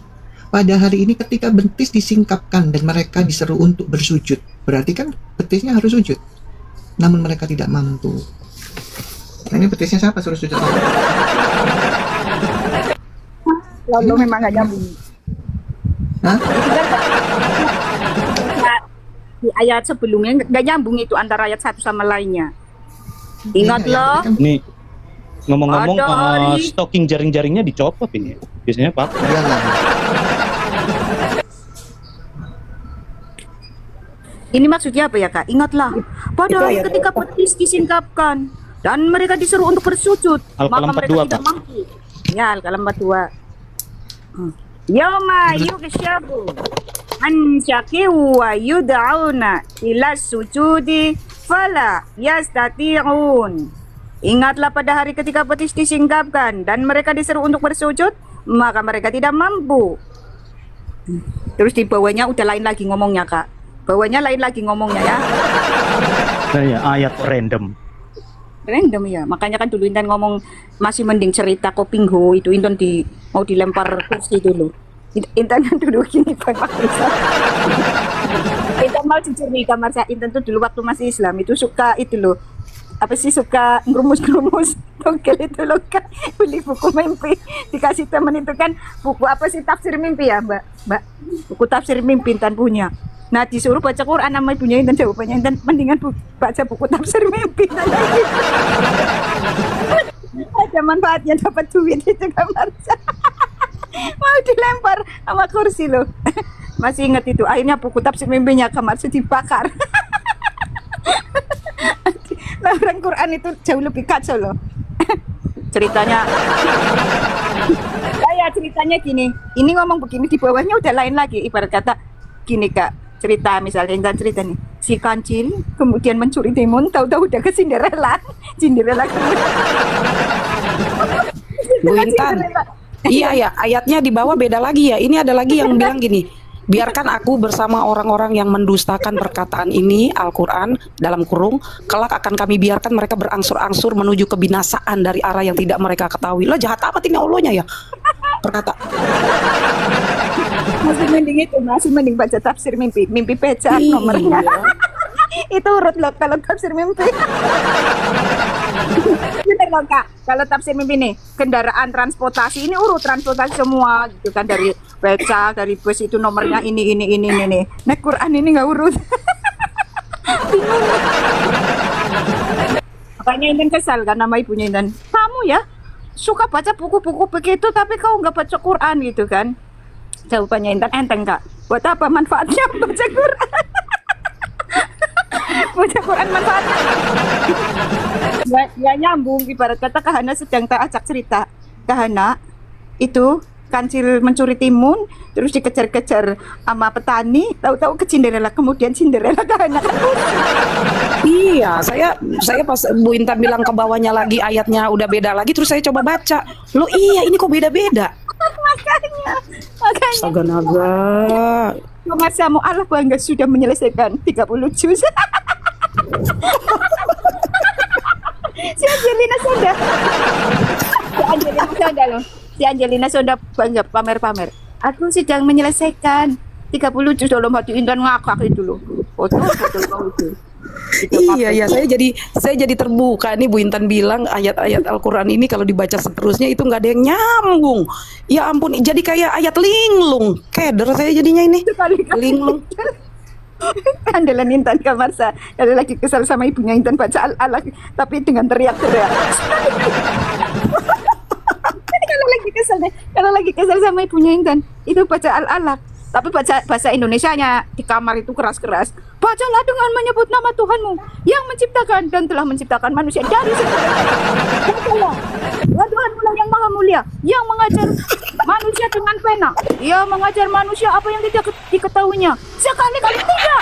Pada hari ini ketika betis disingkapkan dan mereka diseru untuk bersujud, berarti kan betisnya harus sujud. Namun mereka tidak mampu. Nah, ini betisnya siapa suruh sujud? Lalu memang nggak nyambung. Hah? Di ayat sebelumnya nggak nyambung itu antara ayat satu sama lainnya. Ingat Iya, loh. kan Nih ngomong-ngomong Ada hari- stocking jaring-jaringnya dicopot ini. Biasanya Pak. iyalah. Ini maksudnya apa ya kak? Ingatlah, pada Itu hari ayat ketika berapa? betis disingkapkan dan mereka disuruh untuk bersujud, Al-Qalam maka mereka 42, tidak Pak. mampu. Ya, Al-Qalam 42. Yawma yukshabu an syaki wa yud'auna ila sujudi fala yastati'un. Ingatlah pada hari ketika betis disingkapkan dan mereka disuruh untuk bersujud, maka mereka tidak mampu. Terus di bawahnya udah lain lagi ngomongnya kak. Bawahnya lain lagi ngomongnya ya. Saya ayat random. Random ya. Makanya kan dulu Intan ngomong masih mending cerita Kopingho itu Intan mau dilempar kursi dulu. Intan kan dulu gini Pak Isa. Intan mau jujur nih kamar saya. Intan tuh dulu waktu masih Islam itu suka itu loh. Apa sih suka ngerumus-ngerumus togel itu loh kan, beli buku mimpi dikasih temen itu kan buku apa sih tafsir mimpi ya mbak buku tafsir mimpi Intan punya. Nah disuruh baca Quran sama ibunya Intan, jawabannya Intan mendingan baca buku tafsir mimpi. Ada manfaatnya dapat duit itu kamar mau dilempar sama kursi loh. Masih ingat itu akhirnya buku tafsir mimpinya kamar dibakar. Nah, orang Quran itu jauh lebih kacau loh. Ceritanya ceritanya gini, ini ngomong begini di bawahnya udah lain lagi. Ibarat kata gini kak, cerita misalnya Intan cerita nih, si kancil kemudian mencuri timun, tahu-tahu udah ke Cinderella. Bu Intan. Iya ya, ayatnya di bawah beda lagi ya. Ini ada lagi yang bilang gini, biarkan aku bersama orang-orang yang mendustakan perkataan ini, Al-Quran, dalam kurung, kelak akan kami biarkan mereka berangsur-angsur menuju kebinasaan dari arah yang tidak mereka ketahui. Lah jahat amat ini Allahnya ya. Perkata. masih mending baca tafsir mimpi pecah Iya. nomornya. Itu urut loh kalau tafsir mimpi. Bener loh kak, kalau tafsir mimpi nih kendaraan transportasi ini urut transportasi semua gitu kan, dari beca, dari bus itu nomornya ini. Nah Quran ini nggak urut. Bingung. Makanya Intan kesal kan nama ibunya Intan. Kamu ya suka baca buku-buku begitu tapi kau nggak baca Quran gitu kan? Jawabannya Intan enteng kak. Buat apa manfaatnya baca Quran? Baca Quran manfaatnya nggak nyambung. Ibarat kata Kahana sedang tak ajak cerita, Kahana itu kancil mencuri timun terus dikejar-kejar sama petani, tahu-tahu ke Cinderella, kemudian Cinderella Kahana kan. Iya, saya pas Bu Intan bilang ke bawahnya lagi ayatnya udah beda lagi, terus saya coba baca. Loh iya, ini kok beda-beda? makanya Astaga naga. Mas Samu Allah bangga sudah menyelesaikan 30 juz. Si Angelina Sonda. Si Angelina Sonda loh. Si Angelina sudah bangga pamer-pamer. Aku sedang menyelesaikan 30 juz dalam hati Intan ngakak itu loh. Foto kau itu. Iya ya, saya jadi terbuka nih Bu Intan bilang ayat-ayat Al-Qur'an ini kalau dibaca seterusnya itu nggak ada yang nyambung. Ya ampun, jadi kayak ayat linglung. Keder saya jadinya ini. Linglung. Andalan Intan Kamarsa. Ada lagi kesal sama ibunya Intan baca Al-Alaq tapi dengan teriak-teriak. Kalau lagi kesal sama ibunya Intan itu baca Al-Alaq tapi baca bahasa Indonesianya di kamar itu keras-keras. Bacalah dengan menyebut nama Tuhanmu yang menciptakan dan telah menciptakan manusia dari segala. Tuhanmu lah yang maha mulia, yang mengajar manusia dengan pena. Ia mengajar manusia apa yang tidak diketahuinya. Sekali-kali tidak.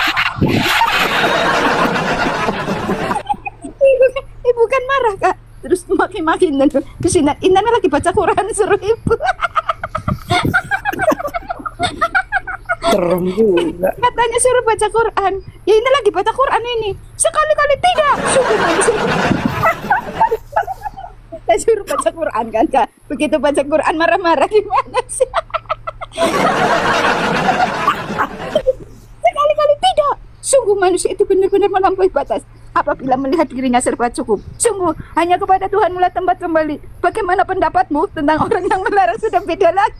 Ibu kan marah Kak. Terus maki-maki Intan. Terus Intan lagi baca Quran suruh ibu. Serem juga. Katanya suruh baca Quran. Ya ini lagi baca Quran ini. Sekali-kali tidak. Saya suruh baca Quran kan Kak. Begitu baca Quran marah-marah gimana sih? Sekali-kali tidak. Sungguh manusia itu benar-benar melampaui batas. Apabila melihat dirinya serba cukup. Sungguh hanya kepada Tuhan mula tempat kembali. Bagaimana pendapatmu tentang orang yang melarang sudah beda lagi?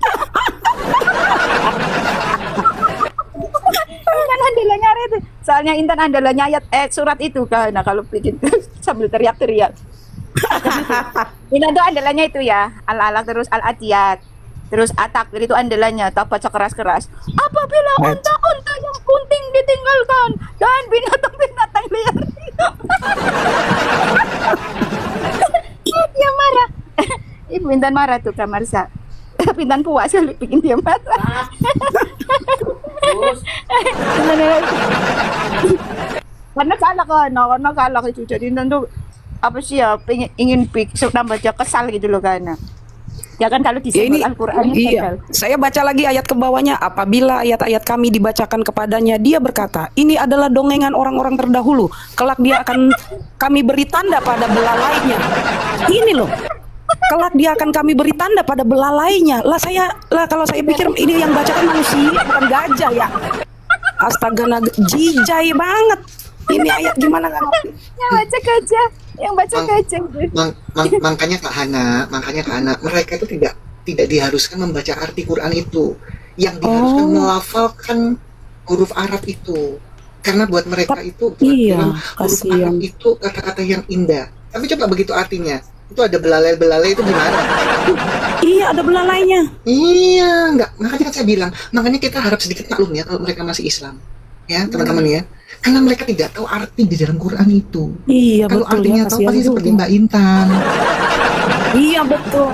Intan andalannya itu. Soalnya Intan andalannya ayat surat itu kan. Nah kalau bikin sambil teriak-teriak. Intan tuh andalannya itu ya. Al-Alaq terus Al-Adiyat. Terus At-Takwir itu andalannya. Tak baca keras-keras. Apabila unta-unta yang kunting ditinggalkan dan binatang-binatang liar itu. Dia marah. Ibu Intan marah tuh Kamarsa. Intan puas kali bikin dia marah. Karena kalah itu jadi tentu apa sih ya ingin nambah kesal gitu loh karena ya kan kalau di Al-Qur'an iya. Saya baca lagi ayat ke bawahnya. Apabila ayat-ayat kami dibacakan kepadanya, dia berkata, ini adalah dongengan orang-orang terdahulu. Kelak dia akan kami beri tanda pada belalainya. Ini loh. Kelak dia akan kami beri tanda pada belalainya. Kalau saya pikir ini yang bacakan manusia bukan gajah ya. Astaga, jijai banget. Ini ayat gimana kan? Yang baca gajah, Makanya Kak Hana, mereka itu tidak diharuskan membaca arti Quran itu. Yang diharuskan melafalkan huruf Arab itu. Karena buat mereka itu huruf Arab itu kata-kata yang indah. Tapi coba begitu artinya. Itu ada belalai itu gimana? Iya, ada belalainya. Iya, makanya kan saya bilang, makanya kita harap sedikit maklum ya kalau mereka masih Islam. Ya, teman-teman ya. Karena mereka tidak tahu arti di dalam Quran itu. Iya, kalau betul. Artinya tahu pasti seperti Mbak Intan. Iya, betul.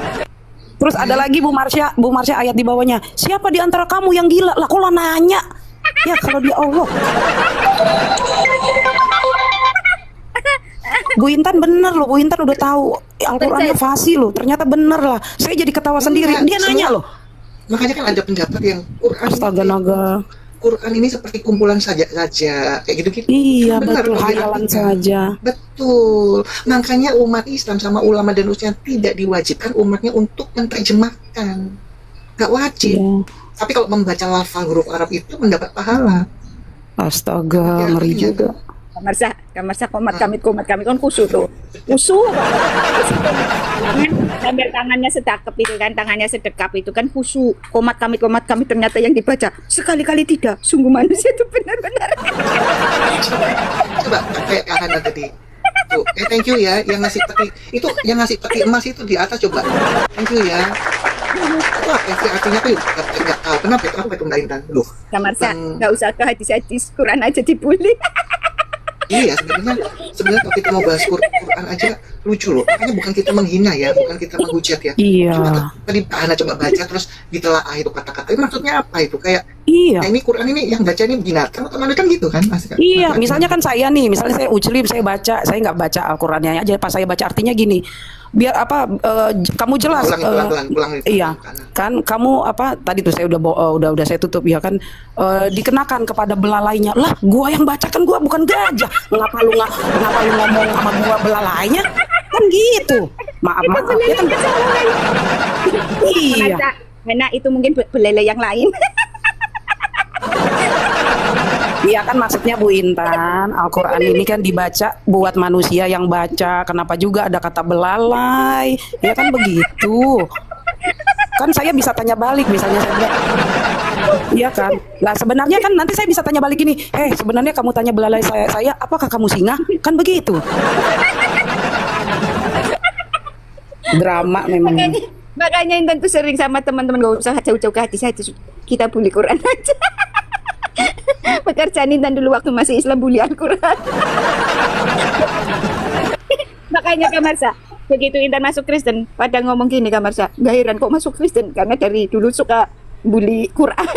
Terus ada lagi Bu Marsha ayat di bawahnya. Siapa di antara kamu yang gila? Lah kok lo nanya? Ya kalau di Allah. Bu Intan bener loh, Bu Intan udah tahu Al-Qur'annya fasih loh. Ternyata bener lah. Saya jadi ketawa sendiri. Dia nanya loh. Makanya kan ada pendapat yang Quran. Astaga naga. Quran ini seperti kumpulan saja kayak gitu-gitu. Iya, benar, betul, hayalan saja. Betul. Makanya umat Islam sama ulama dan usia tidak diwajibkan umatnya untuk menerjemahkan. Gak wajib. Iya. Tapi kalau membaca lafal huruf Arab itu mendapat pahala. Astaga, ngeri juga. Kamarsa komat kami kan kusu tuh. Kusu. Sambil tangannya sedekap itu kan, kusu. Komat kami ternyata yang dibaca sekali-kali tidak. Sungguh manusia itu benar-benar. Coba kayak Hana tadi. Tuh, thank you ya yang ngasih peti emas itu di atas coba. Thank you ya. Itu apa sih artinya tuh? Nggak tahu. Kenapa itu? Apa itu Mbak Intan? Loh. Kamarsa, nggak usah ke hadis-hadis Quran aja dibully. Iya, sebenarnya kalau kita mau bahas Quran aja lucu loh. Makanya bukan kita menghina ya, bukan kita menghujat ya. Iya. Tadi Hana coba baca terus ditelaah itu kata-kata. Maksudnya apa itu? Kayak iya. Nah, ini Quran ini yang baca ini binatang atau manusia kan gitu kan? Iya, misalnya kan saya nih, misalnya saya Ujlim, saya nggak baca Al-Qur'annya aja, pas saya baca artinya gini. Biar kamu jelas pulang iya kan kamu tadi tuh saya udah saya tutup ya kan dikenakan kepada belalainya lah gua yang bacakan gua bukan gajah ngapa lu ngomong sama gua belalainya kan gitu maaf ya kan Iya. Masa karena itu mungkin belele yang lain. Iya kan maksudnya Bu Intan, Al-Quran ini kan dibaca buat manusia yang baca. Kenapa juga ada kata belalai? Ya kan begitu. Kan saya bisa tanya balik misalnya saya bilang, iya kan? Lah sebenarnya kan nanti saya bisa tanya balik gini, sebenarnya kamu tanya belalai saya apakah kamu singa? Kan begitu. Drama memang. Makanya Intan tuh sering sama teman-teman, gak usah jauh-jauh ke hati saya, kita bully Quran aja. Pekerjaan Intan dulu waktu masih Islam bully Al-Quran. Makanya Kak Marsha, begitu Intan masuk Kristen, pada ngomong gini Kak Marsha, gak heran kok masuk Kristen, karena dari dulu suka bully Quran.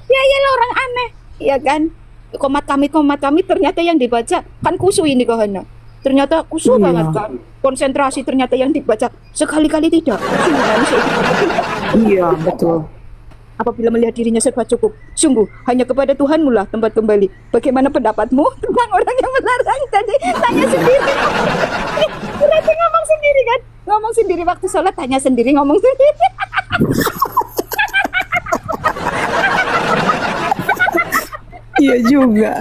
Ya lah orang aneh, ya kan? Komat kami ternyata yang dibaca kan kusu ini Kohana. Ternyata kusu banget kan. Konsentrasi ternyata yang dibaca sekali-kali tidak. Iya betul. Apabila melihat dirinya serba cukup, sungguh hanya kepada Tuhanmu lah tempat kembali. Bagaimana pendapatmu tentang orang yang melarang? Tadi tanya sendiri. Berarti ngomong sendiri kan? Ngomong sendiri waktu sholat, tanya sendiri, ngomong sendiri. Iya juga.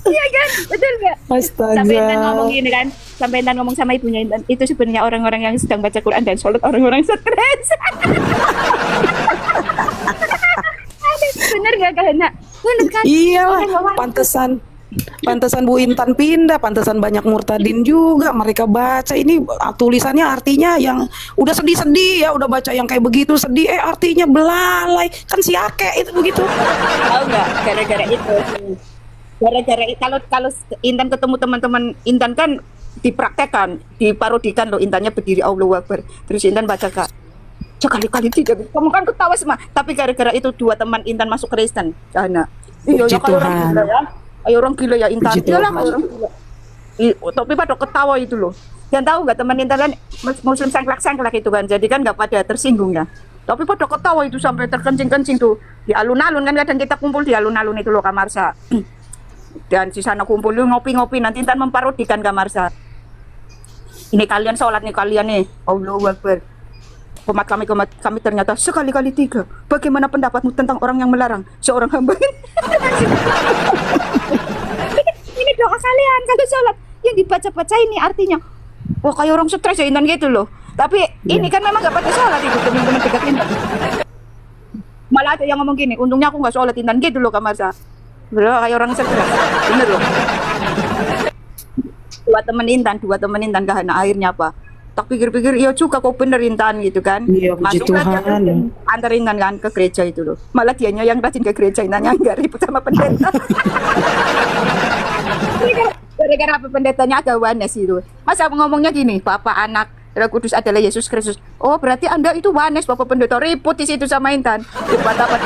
Iya kan? Betul nggak? Astaga. Sampai Intan ngomong gini kan, sampai Intan ngomong sama ibunya Intan, itu sebenarnya orang-orang yang sedang baca Quran dan sholat, orang-orang stres. Bener nggak Kak Hana? Bener kan? Iyalah, pantesan Bu Intan pindah, pantesan banyak murtadin juga mereka baca ini tulisannya artinya yang udah sedih-sedih ya, udah baca yang kayak begitu sedih, artinya belalai kan si Ake itu begitu. Tahu nggak? Gara-gara itu. Gara-gara kalau Intan ketemu teman-teman Intan kan dipraktekkan, diparodikan loh, Intannya berdiri Allahu Akbar. Terus Intan baca Kak, sekali-kali tidak, kamu kan ketawa semua. Tapi gara-gara itu dua teman Intan masuk Kristen. Karena iya ya kalau orang gila ya, ayo orang gila ya Intan. Iyalah kayak orang gila. Tapi pada ketawa itu loh. Dan tahu nggak teman Intan kan Muslim sangklak-sangklak itu kan, jadi kan nggak pada tersinggung ya. Tapi pada ketawa itu sampai terkencing-kencing tuh di alun-alun kan, kadang kita kumpul di alun-alun itu loh Kak Marsha. Dan di sana kumpul ngopi-ngopi, nanti Intan memparodikan Kak Marsha. Ini kalian sholat nih, kalian nih, Allahu Akbar. Komat kami ternyata sekali-kali tiga. Bagaimana pendapatmu tentang orang yang melarang seorang hamba? Ini doa kalian kalau sholat yang dibaca-baca ini artinya, wah kayak orang stres ya Intan gitu loh. Tapi ini kan memang gak pakai sholat itu teman-teman dekat Intan. Malah ada yang ngomong gini, untungnya aku gak sholat Intan gitu loh Kak Marsha. Bener kayak orang stres, bener loh. Dua temen Intan Kak Hana, akhirnya apa? Tak pikir-pikir, iya juga kok bener Intan gitu kan. Iya, puji Tuhan. Antar Intan kan ke gereja itu loh. Malah dianya yang rajin ke gereja, Intannya nggak ribut sama pendeta. Gara-gara apa pendetanya agawanes itu. Masa ngomongnya gini, Bapak Anak Roh Kudus adalah Yesus Kristus. Oh berarti Anda itu wanes, Bapak pendeta, ribut di situ sama Intan. Debat-debat.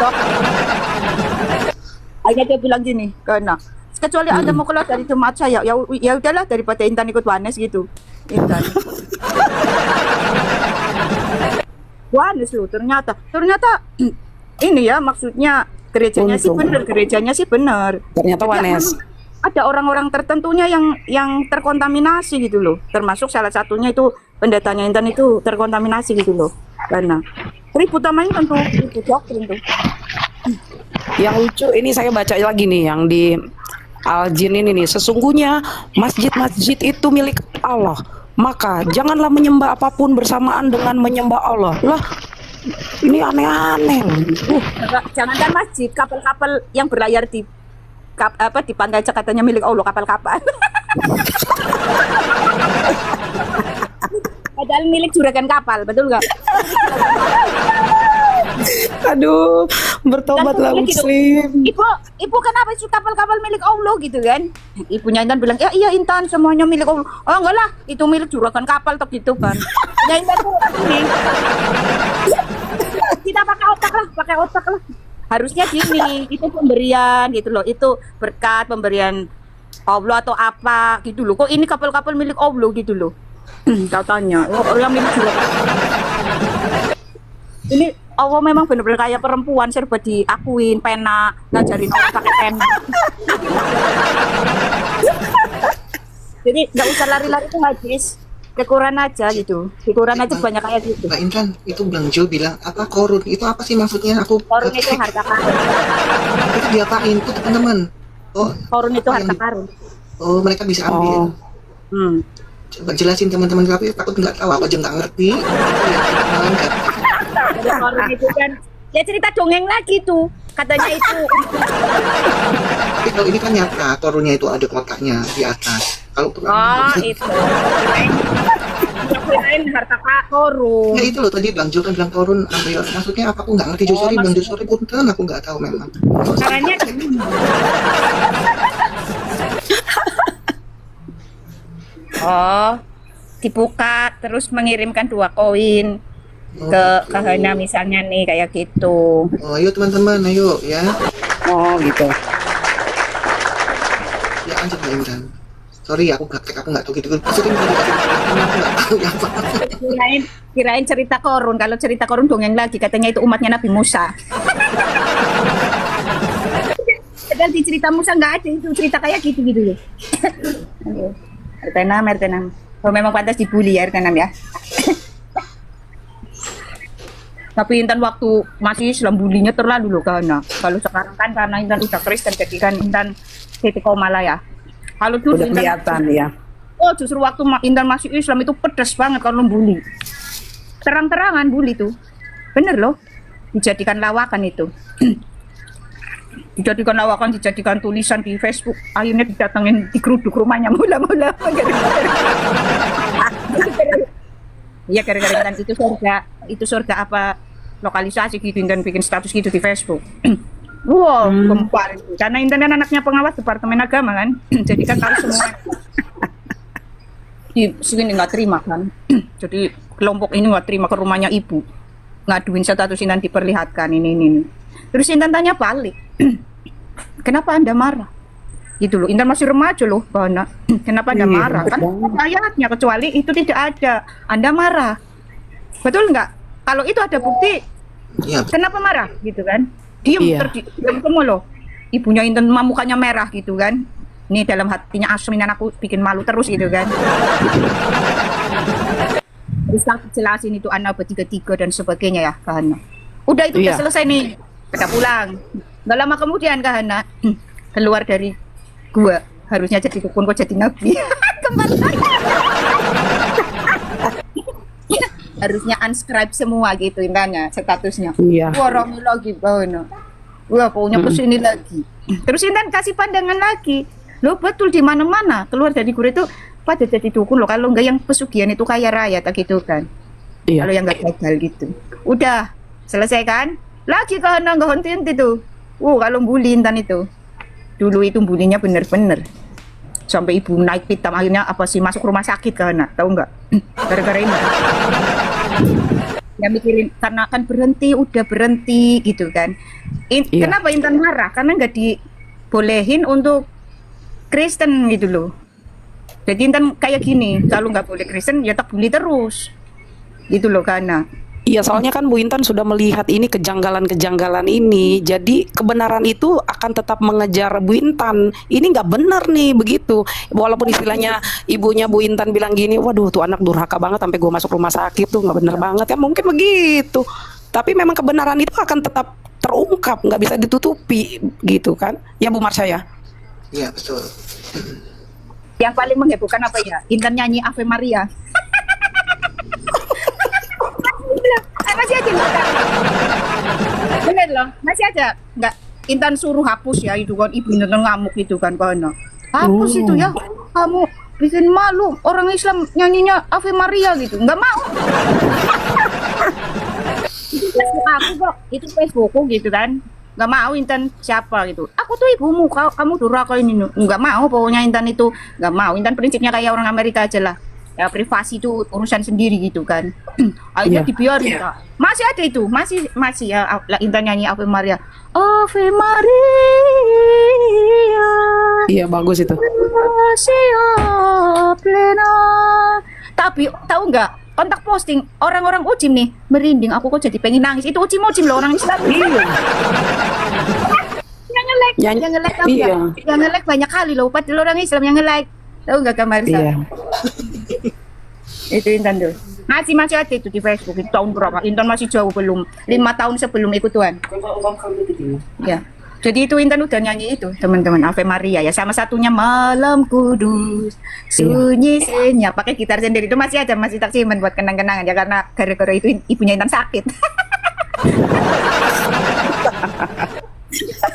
Akhirnya dia bilang gini, karena kecuali Anda mau keluar dari jemaat saya, ya udahlah daripada Intan ikut wanes gitu. Intan. Wanes loh ternyata ini ya maksudnya gerejanya sih benar. Ternyata wanes. Ada orang-orang tertentunya yang terkontaminasi gitu loh. Termasuk salah satunya itu pendetanya Intan itu terkontaminasi gitu loh. Karena ribut sama Intan tuh, ribut doktrin tuh. Yang lucu ini saya baca lagi nih yang di Al-Jin ini nih, sesungguhnya masjid-masjid itu milik Allah, maka janganlah menyembah apapun bersamaan dengan menyembah Allah. Lah, ini aneh-aneh. Jangankan masjid, kapal-kapal yang berlayar di di pantai katanya milik Allah, kapal-kapal. Padahal milik juragan kapal, betul nggak? Aduh, bertobatlah Muslim. Ibu kenapa sih kapal-kapal milik Allah gitu kan? Ibunya Intan bilang, ya iya Intan semuanya milik Allah. Oh enggak lah, itu milik juragan kapal tuh gitu kan. Ya Intan tuh ini. Kita pakai otak lah. Harusnya gini, itu pemberian gitu loh, itu berkat pemberian Allah atau apa gitu loh. Kok ini kapal-kapal milik Allah gitu loh? Katanya, yang milik juragan. Ini Allah memang benar-benar kayak perempuan, serba diakuin, pena, ngajarin orang pakai pena. Jadi nggak usah lari-lari tuh hadis. ke Quran aja gitu. Di Quran aja banyak kayak gitu. Mbak Intan, itu Bang Jo bilang apa korun? Itu apa sih maksudnya? Aku Korun itu harta karun. itu diapain tuh teman-teman? Oh, Korun itu apa harta yang- karun. oh mereka bisa ambil. Coba jelasin teman-teman, tapi takut nggak tahu, apa aja nggak ngerti. Jadi korun itu kan ya cerita dongeng lagi tuh. Katanya itu Tapi kalau ini kan nyata, korunnya itu ada kotaknya di atas. Kalau itu. Kirain harta korun. ya itu loh tadi Bang Jo kan bilang korun ambil, maksudnya apa aku nggak ngerti Jo, sorry Bang Jo, sorry punten, aku nggak tahu memang. Caranya dibuka terus mengirimkan 2 koin ke Hana misalnya nih kayak gitu. Oh, ayo teman-teman, ayo ya. Oh gitu. Ya lanjut Mbak Intan. Sorry, aku gak tahu gitu. Maksudnya tadi aku nggak tahu ya apa. Kirain cerita korun. Kalau cerita korun dongeng lagi katanya itu umatnya Nabi Musa. Padahal di cerita Musa nggak ada itu cerita kayak gitu ya. RT6. Oh, memang pantas dibully ya RT6 ya. Tapi Intan waktu masih Islam bulinya terlalu loh karena kalau sekarang kan karena Intan udah Kristen jadi kan Intan titik koma lah ya. Kalau dulu Udah Intan, kelihatan ya. oh justru waktu Intan masih Islam itu pedas banget kalau bully. Terang-terangan bully tuh. Bener loh. Dijadikan lawakan itu. Dijadikan lawakan, dijadikan tulisan di Facebook. Akhirnya didatengin digeruduk rumahnya mula-mula. Iya gara-gara Intan itu surga apa lokalisasi gitu dan bikin status gitu di Facebook. Wow, gempar itu. Karena Intan kan anaknya pengawas Departemen Agama kan, jadi kan harus semua di sini nggak terima kan. Jadi kelompok ini nggak terima ke rumahnya ibu, ngaduin status Intan diperlihatkan ini. Terus Intan tanya balik, kenapa Anda marah? Gitu loh, Intan masih remaja loh, Bana. Kenapa Anda marah? Kan ayatnya kecuali itu tidak ada, Anda marah. Betul nggak? Kalau itu ada bukti, Iya, kenapa marah? Gitu kan? Diam semua loh. Ibunya Intan mukanya merah gitu kan. Ini dalam hatinya asem, ini anakku bikin malu terus gitu kan. Terus aku jelasin itu anak bertiga-tiga dan sebagainya ya, Kahana. Udah itu udah selesai nih. Kita pulang. Gak lama kemudian Kahana keluar dari gua, harusnya jadi dukun kok jadi nabi. Kembali lagi. Harusnya unsubscribe semua gitu intinya statusnya. Iya. Wah rame lagi Bahana. Wah pokoknya kesini lagi. Terus Intan kasih pandangan lagi. Loh betul di mana-mana keluar dari guru itu pada jadi dukun loh. Kalau enggak yang pesugihan itu kaya raya tak gitu kan. Iya. Kalau yang enggak gagal gitu. Udah selesai kan? Lagi Kahana enggak henti tuh. Kalau bully Intan itu. Dulu itu bulinya bener-bener. Sampai ibu naik pitam akhirnya apa sih masuk rumah sakit Kahana. Tahu enggak? Gara-gara ini. Ya mikirin karena kan udah berhenti gitu kan. Kenapa Intan marah? Karena nggak dibolehin untuk Kristen gitu loh. Jadi Intan kayak gini, kalau nggak boleh Kristen ya tak bully terus gitu loh karena. Iya, soalnya kan Bu Intan sudah melihat ini kejanggalan-kejanggalan ini, jadi kebenaran itu akan tetap mengejar Bu Intan. Ini nggak benar nih begitu. Walaupun istilahnya ibunya Bu Intan bilang gini, waduh tuh anak durhaka banget sampai gue masuk rumah sakit tuh nggak benar banget ya, mungkin begitu. Tapi memang kebenaran itu akan tetap terungkap, nggak bisa ditutupi gitu kan? Ya Bu Marsha ya? iya betul. Yang paling menghebohkan apa ya? Intan nyanyi Ave Maria. Masih aja bener loh, masih aja nggak Intan suruh hapus ya itu kan ibu Intan ngamuk gitu kan Kahana. Hapus itu ya, kamu bikin malu orang Islam nyanyinya Ave Maria gitu, nggak mau. Itu Facebook aku kok, itu Facebookku gitu kan, nggak mau Intan siapa gitu. Aku tuh ibumu, kamu durhaka ini, nggak mau pokoknya Intan itu nggak mau. Intan prinsipnya kayak orang Amerika aja lah. Ya privasi itu urusan sendiri gitu kan. Akhirnya dibiarin Kak. Masih ada itu, masih ya Intan nyanyi Ave Maria. Ave Maria. Iya bagus itu. Plena. Tapi tahu nggak? Kontak posting orang-orang Ujim nih merinding. Aku kok jadi pengen nangis. Itu Ujim loh orang Islam. Yang nge-like tahu nggak? Yang nge-like banyak kali loh. Padahal orang Islam yang nge-like. Tahu nggak Kak Marisa? Iya. Itu Intan tuh. Masih ada itu di Facebook. Itu tahun berapa? Intan masih jauh, belum 5 tahun sebelum ikut Tuhan. Ya. Jadi itu Intan udah nyanyi itu, teman-teman, Ave Maria ya. Sama satunya Malam Kudus, sunyi senyap, pakai gitar sendiri. Itu masih ada, masih tak simpen buat kenang-kenangan ya, karena gara-gara itu ibunya Intan sakit.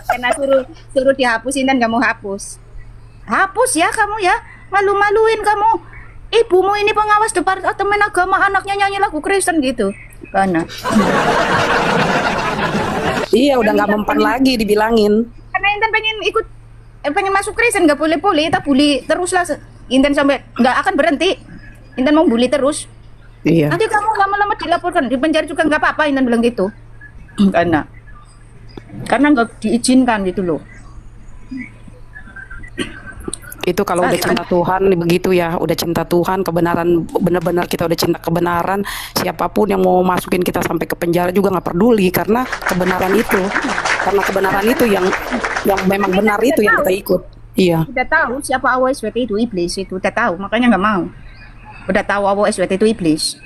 Karena suruh dihapus, Intan nggak mau hapus. Hapus ya kamu ya, malu-maluin kamu. Ibumu ini pengawas departemen agama, anaknya nyanyi lagu Kristen gitu. Karena Iya, udah nggak mempan lagi dibilangin. karena Intan pengen masuk Kristen, nggak boleh, kita bully terus lah. Intan sampai nggak akan berhenti. Intan mau bully terus. Iya. Nanti kamu lama-lama dilaporkan di penjara juga nggak apa-apa, Intan bilang gitu. Karena nggak diizinkan gitu loh. Itu kalau udah cinta Tuhan begitu ya, udah cinta Tuhan, kebenaran, benar-benar kita udah cinta kebenaran, siapapun yang mau masukin kita sampai ke penjara juga nggak peduli, karena kebenaran itu yang memang benar itu yang kita ikut. Iya. Udah tahu siapa AWSWT itu, iblis itu udah tahu, makanya nggak mau. Udah tahu AWSWT itu iblis,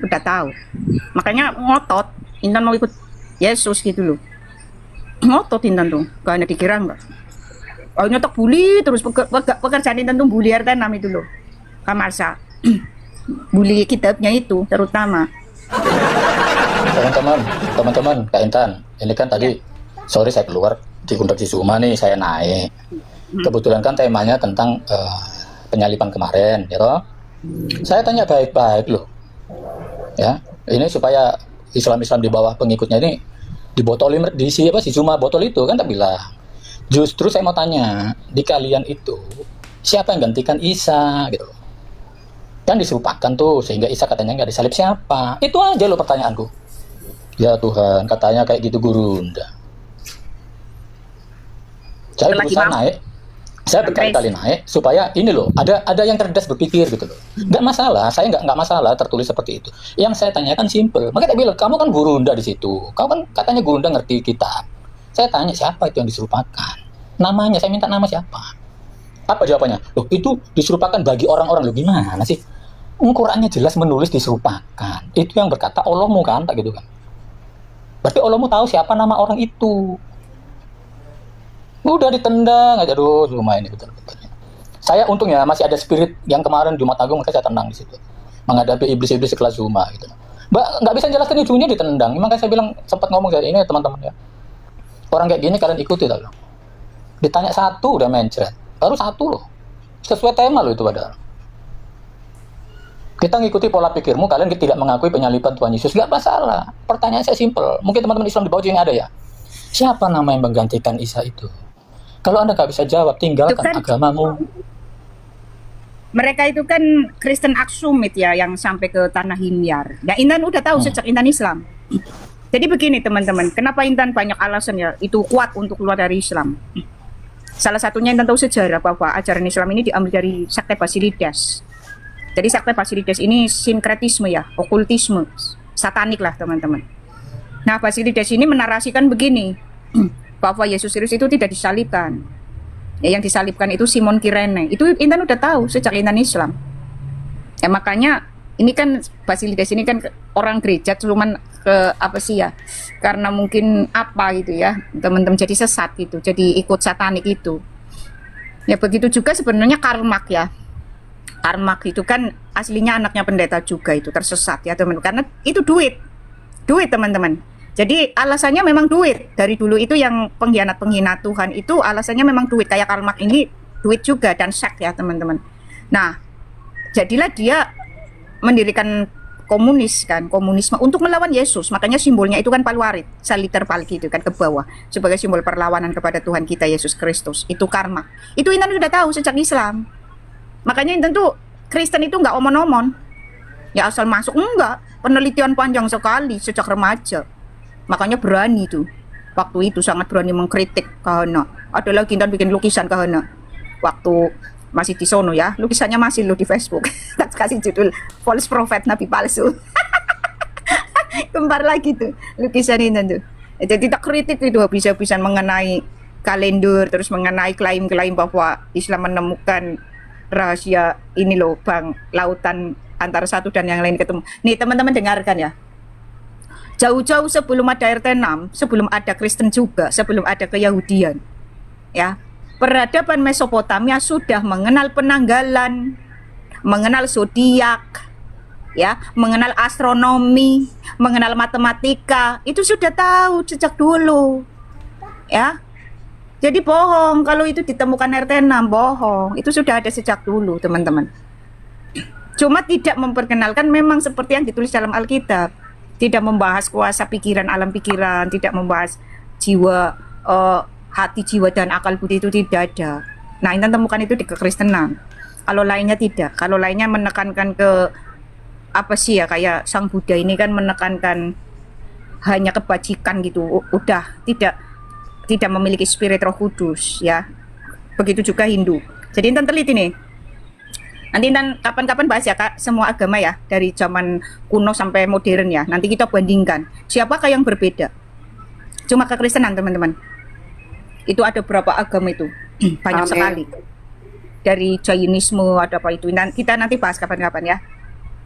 udah tahu, makanya ngotot Intan mau ikut Yesus gitu loh. Ngotot Intan tuh, karena dikira enggak. Oh, nyotok bully terus pekerjaan Intan tuh bully RT 6 itu loh. Kamarsa. Bully kitabnya itu terutama. Teman-teman, Kak Intan, ini kan tadi sore saya keluar di Gunung Cisuma nih, saya naik. Kebetulan kan temanya tentang penyalipan kemarin, ya toh? Saya tanya baik-baik loh. Ya, ini supaya Islam-Islam di bawah pengikutnya ini dibotolin, diisi apa sih, cuma botol itu kan tak bilang. Justru saya mau tanya, di kalian itu siapa yang gantikan Isa gitu? Kan diserupakan tuh, sehingga Isa katanya nggak disalib, siapa? Itu aja loh pertanyaanku. Ya Tuhan, katanya kayak gitu Gurunda. Saya berusaha naik, saya berkali-kali naik supaya ini loh, ada yang cerdas berpikir gitu loh. Nggak masalah, saya nggak masalah tertulis seperti itu. Yang saya tanyakan simple. Makanya saya bilang, kamu kan Gurunda di situ. Kamu kan katanya Gurunda ngerti kitab. Saya tanya siapa itu yang diserupakan, namanya, saya minta nama siapa. Apa jawabannya? Loh, itu diserupakan bagi orang-orang. Loh, gimana sih? Qurannya jelas menulis diserupakan. Itu yang berkata Allahmu kan, tak gitu kan? Berarti Allahmu tahu siapa nama orang itu. Udah ditendang aja, aduh, cuma ini betul-betul. Saya untungnya masih ada spirit yang kemarin Jumat Agung, makanya saya tenang di situ, menghadapi iblis-iblis sekelas Zuma gitu. Nggak bisa jelaskan ujungnya ditendang. Makanya saya bilang, sempat ngomong saya ini teman-teman ya. Orang kayak gini kalian ikuti tau. Ditanya satu udah mencret, baru satu loh. Sesuai tema loh itu padahal. Kita ngikuti pola pikirmu, kalian tidak mengakui penyaliban Tuhan Yesus, nggak masalah. Pertanyaan saya simple, mungkin teman-teman Islam di bawah ini ada ya. Siapa nama yang menggantikan Isa itu? Kalau Anda nggak bisa jawab, tinggalkan agamamu. Mereka itu kan Kristen Aksumit ya, yang sampai ke tanah Himyar. Ya Intan udah tahu sejak Intan Islam. Jadi begini teman-teman, kenapa Intan banyak alasan ya itu kuat untuk keluar dari Islam. Salah satunya Intan tahu sejarah bahwa ajaran Islam ini diambil dari sekte Basilides. Jadi sekte Basilides ini sinkretisme ya, okultisme, satanik lah teman-teman. Nah Basilides ini menarasikan begini, bahwa Yesus Kristus itu tidak disalibkan. Ya, yang disalibkan itu Simon Kirene. Itu Intan udah tahu sejak Intan Islam. Ya makanya ini kan Basilides ini kan orang gereja cuman ke apa sih ya, karena mungkin apa gitu ya, teman-teman jadi sesat gitu, jadi ikut satanik itu ya. Begitu juga sebenarnya Karl Marx ya. Karl Marx itu kan aslinya anaknya pendeta juga, itu tersesat ya teman-teman, karena itu duit teman-teman. Jadi alasannya memang duit. Dari dulu itu yang pengkhianat-pengkhianat Tuhan itu alasannya memang duit. Kayak Karl Marx ini duit juga dan seks ya teman-teman. Nah jadilah dia mendirikan komunisme untuk melawan Yesus. Makanya simbolnya itu kan paluarit, saliter palki itu kan ke bawah sebagai simbol perlawanan kepada Tuhan kita Yesus Kristus. Itu karma. Itu Intan sudah tahu sejak Islam. Makanya Intan tuh Kristen itu nggak omon-omon. Ya asal masuk enggak. Penelitian panjang sekali sejak remaja. Makanya berani tuh. Waktu itu sangat berani mengkritik Kahana. Ada lagi Intan bikin lukisan Kahana. Waktu masih di sono ya, lukisannya masih lo di Facebook. Tak kasih judul false prophet, nabi palsu. Kembar lagi tuh lukisan ini tuh. Jadi tak kritik itu habis-habisan mengenai kalender, terus mengenai klaim-klaim bahwa Islam menemukan rahasia ini loh bang, lautan antara satu dan yang lain ketemu. Nih teman-teman dengarkan ya. Jauh-jauh sebelum ada RT6, sebelum ada Kristen juga, sebelum ada keyahudian, ya, peradaban Mesopotamia sudah mengenal penanggalan, mengenal zodiak, ya, mengenal astronomi, mengenal matematika. Itu sudah tahu sejak dulu, ya. Jadi bohong kalau itu ditemukan RT6, bohong. Itu sudah ada sejak dulu, teman-teman. Cuma tidak memperkenalkan memang seperti yang ditulis dalam Alkitab. Tidak membahas kuasa pikiran, alam pikiran, tidak membahas jiwa, hati, jiwa, dan akal budi, itu tidak ada. Nah, Intan temukan itu di kekristenan. Kalau lainnya tidak. Kalau lainnya menekankan ke apa sih ya, kayak Sang Buddha ini kan menekankan hanya kebajikan gitu. Udah tidak memiliki spirit Roh Kudus, ya. Begitu juga Hindu. Jadi Intan teliti nih. Nanti Intan kapan-kapan bahas ya Kak, semua agama ya, dari zaman kuno sampai modern ya. Nanti kita bandingkan siapakah yang berbeda. Cuma kekristenan teman-teman. Itu ada berapa agama itu? Banyak sekali. Dari Jainisme ada apa itu. Kita nanti bahas kapan-kapan ya.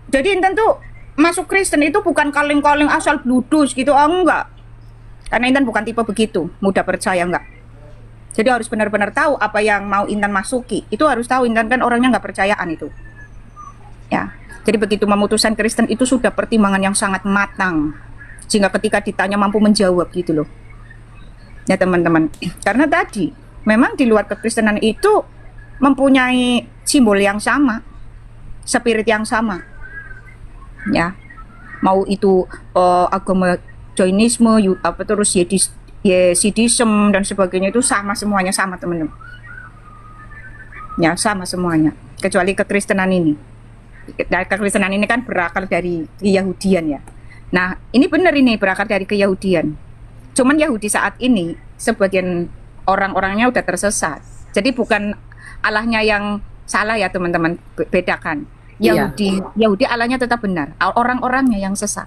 Jadi Intan tuh masuk Kristen itu bukan kaleng-kaleng asal bludus gitu, enggak. Karena Intan bukan tipe begitu, mudah percaya enggak. Jadi harus benar-benar tahu apa yang mau Intan masuki. Itu harus tahu, Intan kan orangnya nggak percayaan itu. Ya, jadi begitu memutuskan Kristen itu sudah pertimbangan yang sangat matang. Sehingga ketika ditanya mampu menjawab gitu loh. Ya teman-teman, karena tadi memang di luar kekristenan itu mempunyai simbol yang sama, spirit yang sama. Ya, mau itu agama Jainisme, apa terus Yesidism dan sebagainya itu sama semuanya, sama teman-teman. Ya, sama semuanya. Kecuali kekristenan ini. Kekristenan ini kan berakar dari Yahudian ya. Nah, ini benar ini berakar dari keyahudian. Cuman Yahudi saat ini sebagian orang-orangnya udah tersesat. Jadi bukan Allahnya yang salah ya teman-teman, bedakan. Yahudi Allahnya tetap benar, orang-orangnya yang sesat.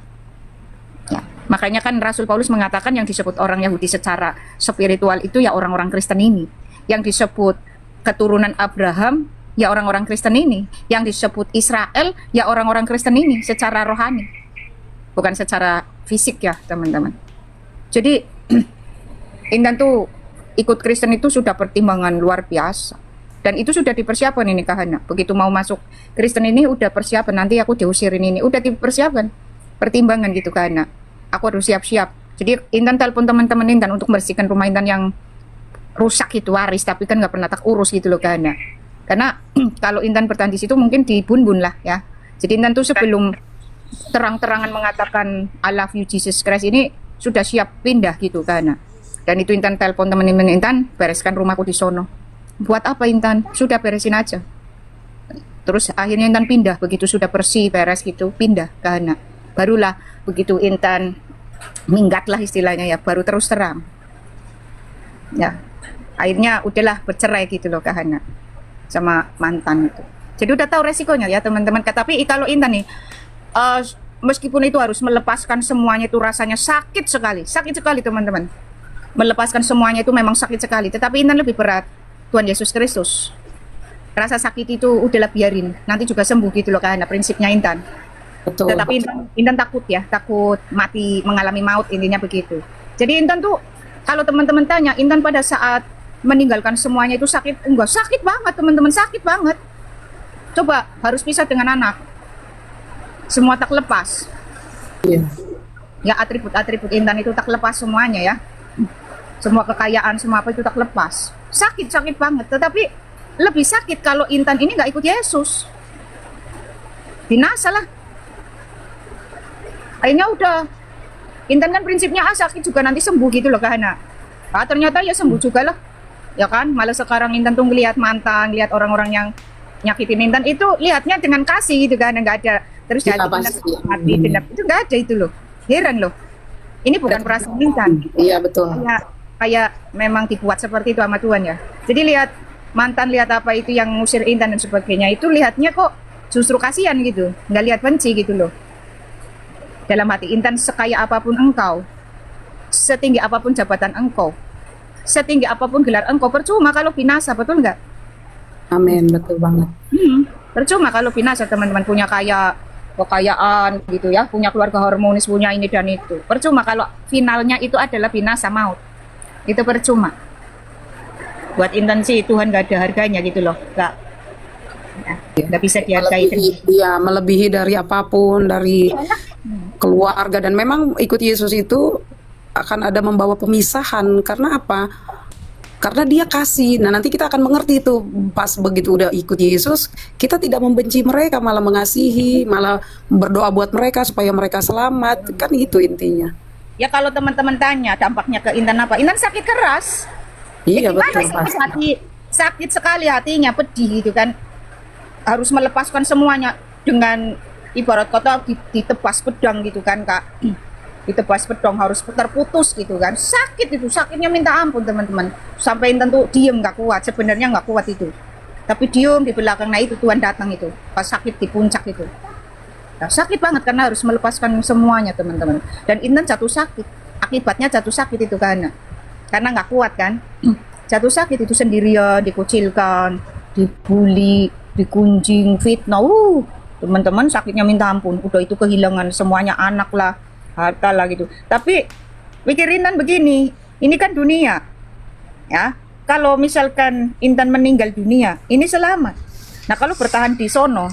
Ya, makanya kan Rasul Paulus mengatakan yang disebut orang Yahudi secara spiritual itu ya orang-orang Kristen ini. Yang disebut keturunan Abraham ya orang-orang Kristen ini. Yang disebut Israel ya orang-orang Kristen ini secara rohani. Bukan secara fisik ya teman-teman. Jadi Intan tuh ikut Kristen itu sudah pertimbangan luar biasa. Dan itu sudah dipersiapkan ini Kak Hana. Begitu mau masuk Kristen ini udah persiapan, nanti aku diusirin ini. Udah dipersiapkan, pertimbangan gitu Kak Hana. Aku harus siap-siap. Jadi Intan telepon teman-teman Intan untuk membersihkan rumah Intan yang rusak itu, waris. Tapi kan nggak pernah tak urus gitu loh Kak Hana. Karena kalau Intan bertahan di situ mungkin dibun-bun lah ya. Jadi Intan tuh sebelum terang-terangan mengatakan I love you Jesus Christ ini sudah siap pindah gitu Kak Hana. Dan itu Intan telepon teman-teman Intan, bereskan rumahku di sono. Buat apa Intan? Sudah beresin aja. Terus akhirnya Intan pindah, begitu sudah bersih, beres gitu, pindah ke Hana. Barulah begitu Intan minggat lah istilahnya ya, baru terus terang. Ya, akhirnya udahlah bercerai gitu loh Kak Hana sama mantan itu. Jadi udah tahu resikonya ya teman-teman. Tapi kalau Intan nih, meskipun itu harus melepaskan semuanya itu rasanya sakit sekali teman-teman. Melepaskan semuanya itu memang sakit sekali. Tetapi Intan lebih berat, Tuhan Yesus Kristus. Rasa sakit itu udahlah biarin, nanti juga sembuh gitu loh karena prinsipnya Intan. Betul. Tetapi Intan takut ya, takut mati, mengalami maut, intinya begitu. Jadi Intan tuh kalau teman-teman tanya, Intan pada saat meninggalkan semuanya itu sakit? Enggak, sakit banget teman-teman, sakit banget. Coba harus pisah dengan anak, semua tak lepas. Iya. Ya atribut-atribut Intan itu tak lepas semuanya ya. Semua kekayaan, semua apa itu tak lepas. Sakit banget. Tetapi lebih sakit kalau Intan ini nggak ikut Yesus. Binasa lah. Akhirnya udah. Intan kan prinsipnya sakit juga nanti sembuh gitu loh Kak Hana. Ah, ternyata ya sembuh juga lah. Ya kan, malah sekarang Intan tuh ngelihat mantan, lihat orang-orang yang nyakitin Intan itu lihatnya dengan kasih gitu kan, nggak ada terus Ya, jadi mati dendam itu nggak ada itu loh. Heran loh. Ini bukan perasaan Intan. Iya betul. Kayak memang dibuat seperti itu sama Tuhan ya. Jadi lihat mantan, lihat apa itu yang ngusir Intan dan sebagainya, itu lihatnya kok justru kasihan gitu, nggak lihat benci gitu loh. Dalam hati Intan, sekaya apapun engkau, setinggi apapun jabatan engkau, setinggi apapun gelar engkau, percuma kalau binasa, betul nggak? Amin, betul banget. Percuma kalau binasa teman-teman, punya kekayaan gitu ya, punya keluarga harmonis, punya ini dan itu. Percuma kalau finalnya itu adalah binasa, maut. Itu percuma. Buat Intan sih Tuhan gak ada harganya gitu loh. Nggak bisa dihargai. Melebihi dari apapun, dari keluarga. Dan memang ikut Yesus itu akan ada membawa pemisahan. Karena apa? Karena dia kasih. Nah, nanti kita akan mengerti itu pas begitu udah ikut Yesus, kita tidak membenci mereka, malah mengasihi, malah berdoa buat mereka supaya mereka selamat. Kan itu intinya. Ya kalau teman-teman tanya dampaknya ke Intan apa? Intan sakit keras. Iya, Gimana betul. sih, sakit sekali hatinya, pedih gitu kan. Harus melepaskan semuanya dengan ibarat kata ditebas pedang gitu kan, Kak. Ditebas pedang harus terputus gitu kan. Sakit itu, sakitnya minta ampun teman-teman. Sampai Intan tuh diem gak kuat, sebenarnya gak kuat itu. Tapi diem di belakang, nah itu Tuhan datang itu. Pas sakit di puncak itu. Nah, sakit banget karena harus melepaskan semuanya teman-teman. Dan Intan jatuh sakit. Akibatnya jatuh sakit itu karena gak kuat kan. Jatuh sakit itu sendirian, dikucilkan, dibully, digunjing, fitnah. Teman-teman sakitnya minta ampun. Udah itu kehilangan semuanya, anak lah, harta lah gitu. Tapi pikirin Intan begini, ini kan dunia ya. Kalau misalkan Intan meninggal dunia, ini selamat. Nah kalau bertahan di sono,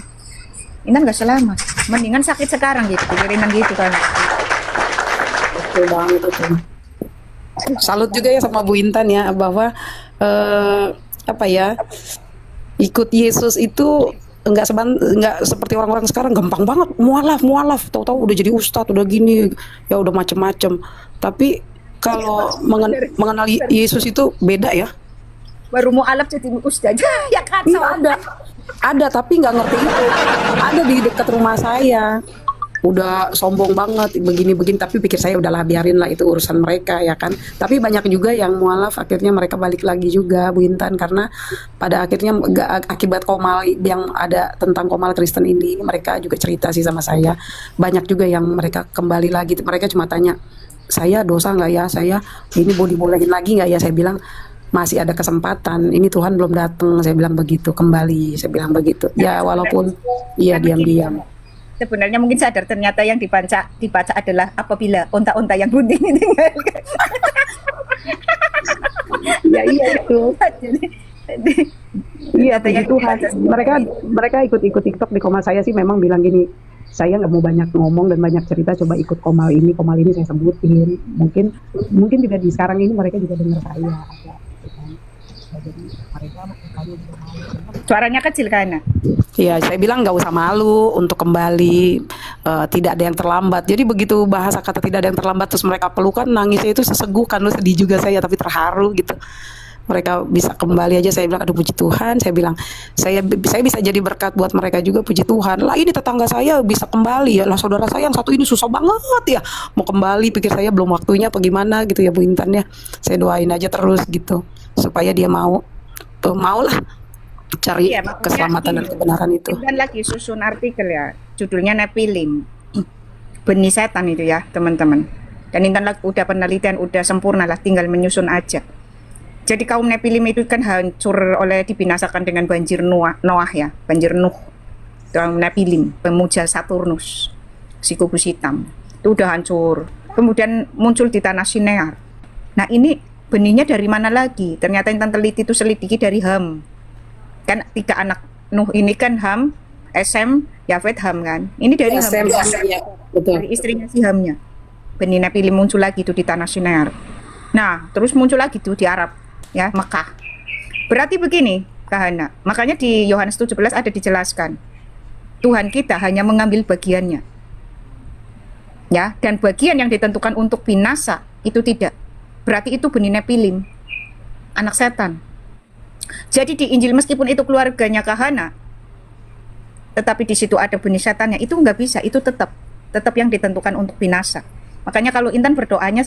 Intan gak selamat. Mendingan sakit sekarang gitu, pikirin gitu kan. Betul banget itu. Salut juga ya sama Bu Intan ya, bahwa ikut Yesus itu nggak seperti orang-orang sekarang gampang banget, mualaf, tahu-tahu udah jadi ustadz, udah gini, ya udah macem-macem. Tapi kalau mengenali Yesus itu beda ya. Baru mualaf jadi ustadz ya kan. Iya, ada tapi nggak ngerti itu. Ada di dekat rumah saya, udah sombong banget begini-begini, tapi pikir saya udahlah biarin lah, itu urusan mereka ya kan. Tapi banyak juga yang mualaf, akhirnya mereka balik lagi juga Bu Intan, karena pada akhirnya akibat komal yang ada tentang komal Kristen ini, mereka juga cerita sih sama saya, banyak juga yang mereka kembali lagi. Mereka cuma tanya, saya dosa nggak ya, saya ini mau dibolehin lagi nggak ya. Saya bilang masih ada kesempatan, ini Tuhan belum datang, saya bilang begitu, kembali, saya bilang begitu ya, walaupun iya diam-diam. Sebenarnya mungkin sadar ternyata yang dibaca adalah apabila onta-onta yang bunting ditinggalkan. Ya iya itu. Iya puji Tuhan. Mereka ikut TikTok di komal saya sih memang bilang gini, saya nggak mau banyak ngomong dan banyak cerita, coba ikut komal ini saya sebutin. Mungkin juga di sekarang ini mereka juga dengar saya. Jadi mereka suaranya kecil kan? Iya, saya bilang nggak usah malu untuk kembali, tidak ada yang terlambat. Jadi begitu bahasa kata tidak ada yang terlambat, terus mereka pelukan, nangisnya itu seseguh kan, sedih juga saya, tapi terharu gitu. Mereka bisa kembali aja, saya bilang aduh puji Tuhan, saya bilang saya bisa jadi berkat buat mereka juga, puji Tuhan. Lah ini tetangga saya bisa kembali ya, lah saudara saya yang satu ini susah banget ya mau kembali, pikir saya belum waktunya apa gimana gitu ya Bu Intan ya. Saya doain aja terus gitu supaya dia mau lah cari keselamatan dan kebenaran itu. Dan lagi susun artikel ya, judulnya Nephilim, benih setan itu ya teman-teman. Dan Intan udah penelitian, udah sempurna lah, tinggal menyusun aja. Jadi kaum Nephilim itu kan hancur dibinasakan dengan banjir Noah ya, banjir Nuh. Kaum Nephilim, pemuja Saturnus, si kubus hitam, itu udah hancur. Kemudian muncul di tanah Shinear. Nah ini benihnya dari mana lagi? Ternyata Intan teliti itu selidiki dari Ham. Kan 3 anak Nuh ini kan Ham, Sem, Yafet, Ham kan. Ini dari Ham, ya, betul. dari istrinya si Hamnya. Benih Nephilim muncul lagi itu di tanah Shinear. Nah terus muncul lagi tuh di Arab ya, Mekah. Berarti begini Kahana, makanya di Yohanes 17 ada dijelaskan Tuhan kita hanya mengambil bagiannya ya, dan bagian yang ditentukan untuk binasa itu tidak. Berarti itu benih Nephilim, anak setan. Jadi di Injil meskipun itu keluarganya Kahana, tetapi di situ ada benih setannya, itu nggak bisa, itu tetap yang ditentukan untuk binasa. Makanya kalau Intan berdoanya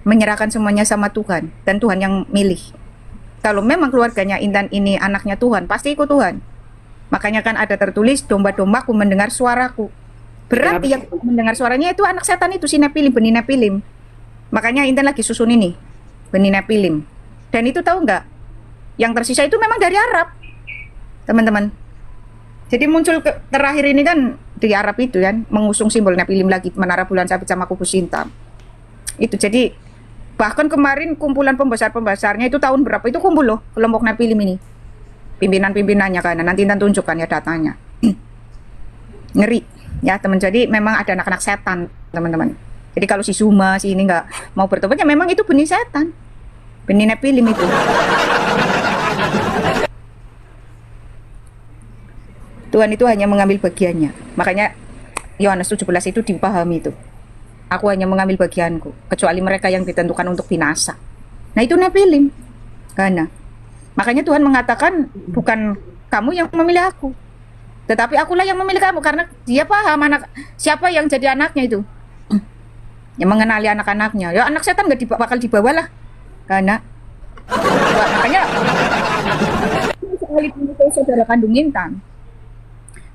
menyerahkan semuanya sama Tuhan, dan Tuhan yang milih. Kalau memang keluarganya Intan ini anaknya Tuhan, pasti ikut Tuhan. Makanya kan ada tertulis, domba-dombaku mendengar suaraku. Berarti yang mendengar suaranya itu anak setan itu, si Nephilim, benih Nephilim. Makanya Intan lagi susun ini, benih Nephilim. Dan itu tahu nggak? Yang tersisa itu memang dari Arab. teman-teman. Jadi muncul terakhir ini kan di Arab itu kan, mengusung simbol Nepilim lagi, menara bulan sabit sama kubus hitam. Itu jadi bahkan kemarin kumpulan pembesar-pembesarnya itu tahun berapa itu kumpul loh kelompok Nepilim ini. Pimpinan-pimpinannya kan, nanti tunjukkan ya datanya. Ngeri ya teman. Jadi memang ada anak-anak setan teman-teman. Jadi kalau si Zuma si ini nggak mau bertobat ya memang itu benih setan, benih Nepilim itu. Tuhan itu hanya mengambil bagiannya. Makanya Yohanes 17 itu dipahami itu. Aku hanya mengambil bagianku, kecuali mereka yang ditentukan untuk binasa. Nah itu Nepilim. Karena makanya Tuhan mengatakan bukan kamu yang memilih aku, tetapi akulah yang memilih kamu, karena dia paham siapa yang jadi anaknya itu. Yang mengenali anak-anaknya. Ya anak setan nggak bakal dibawa lah. Karena makanya saudara kandung Intan.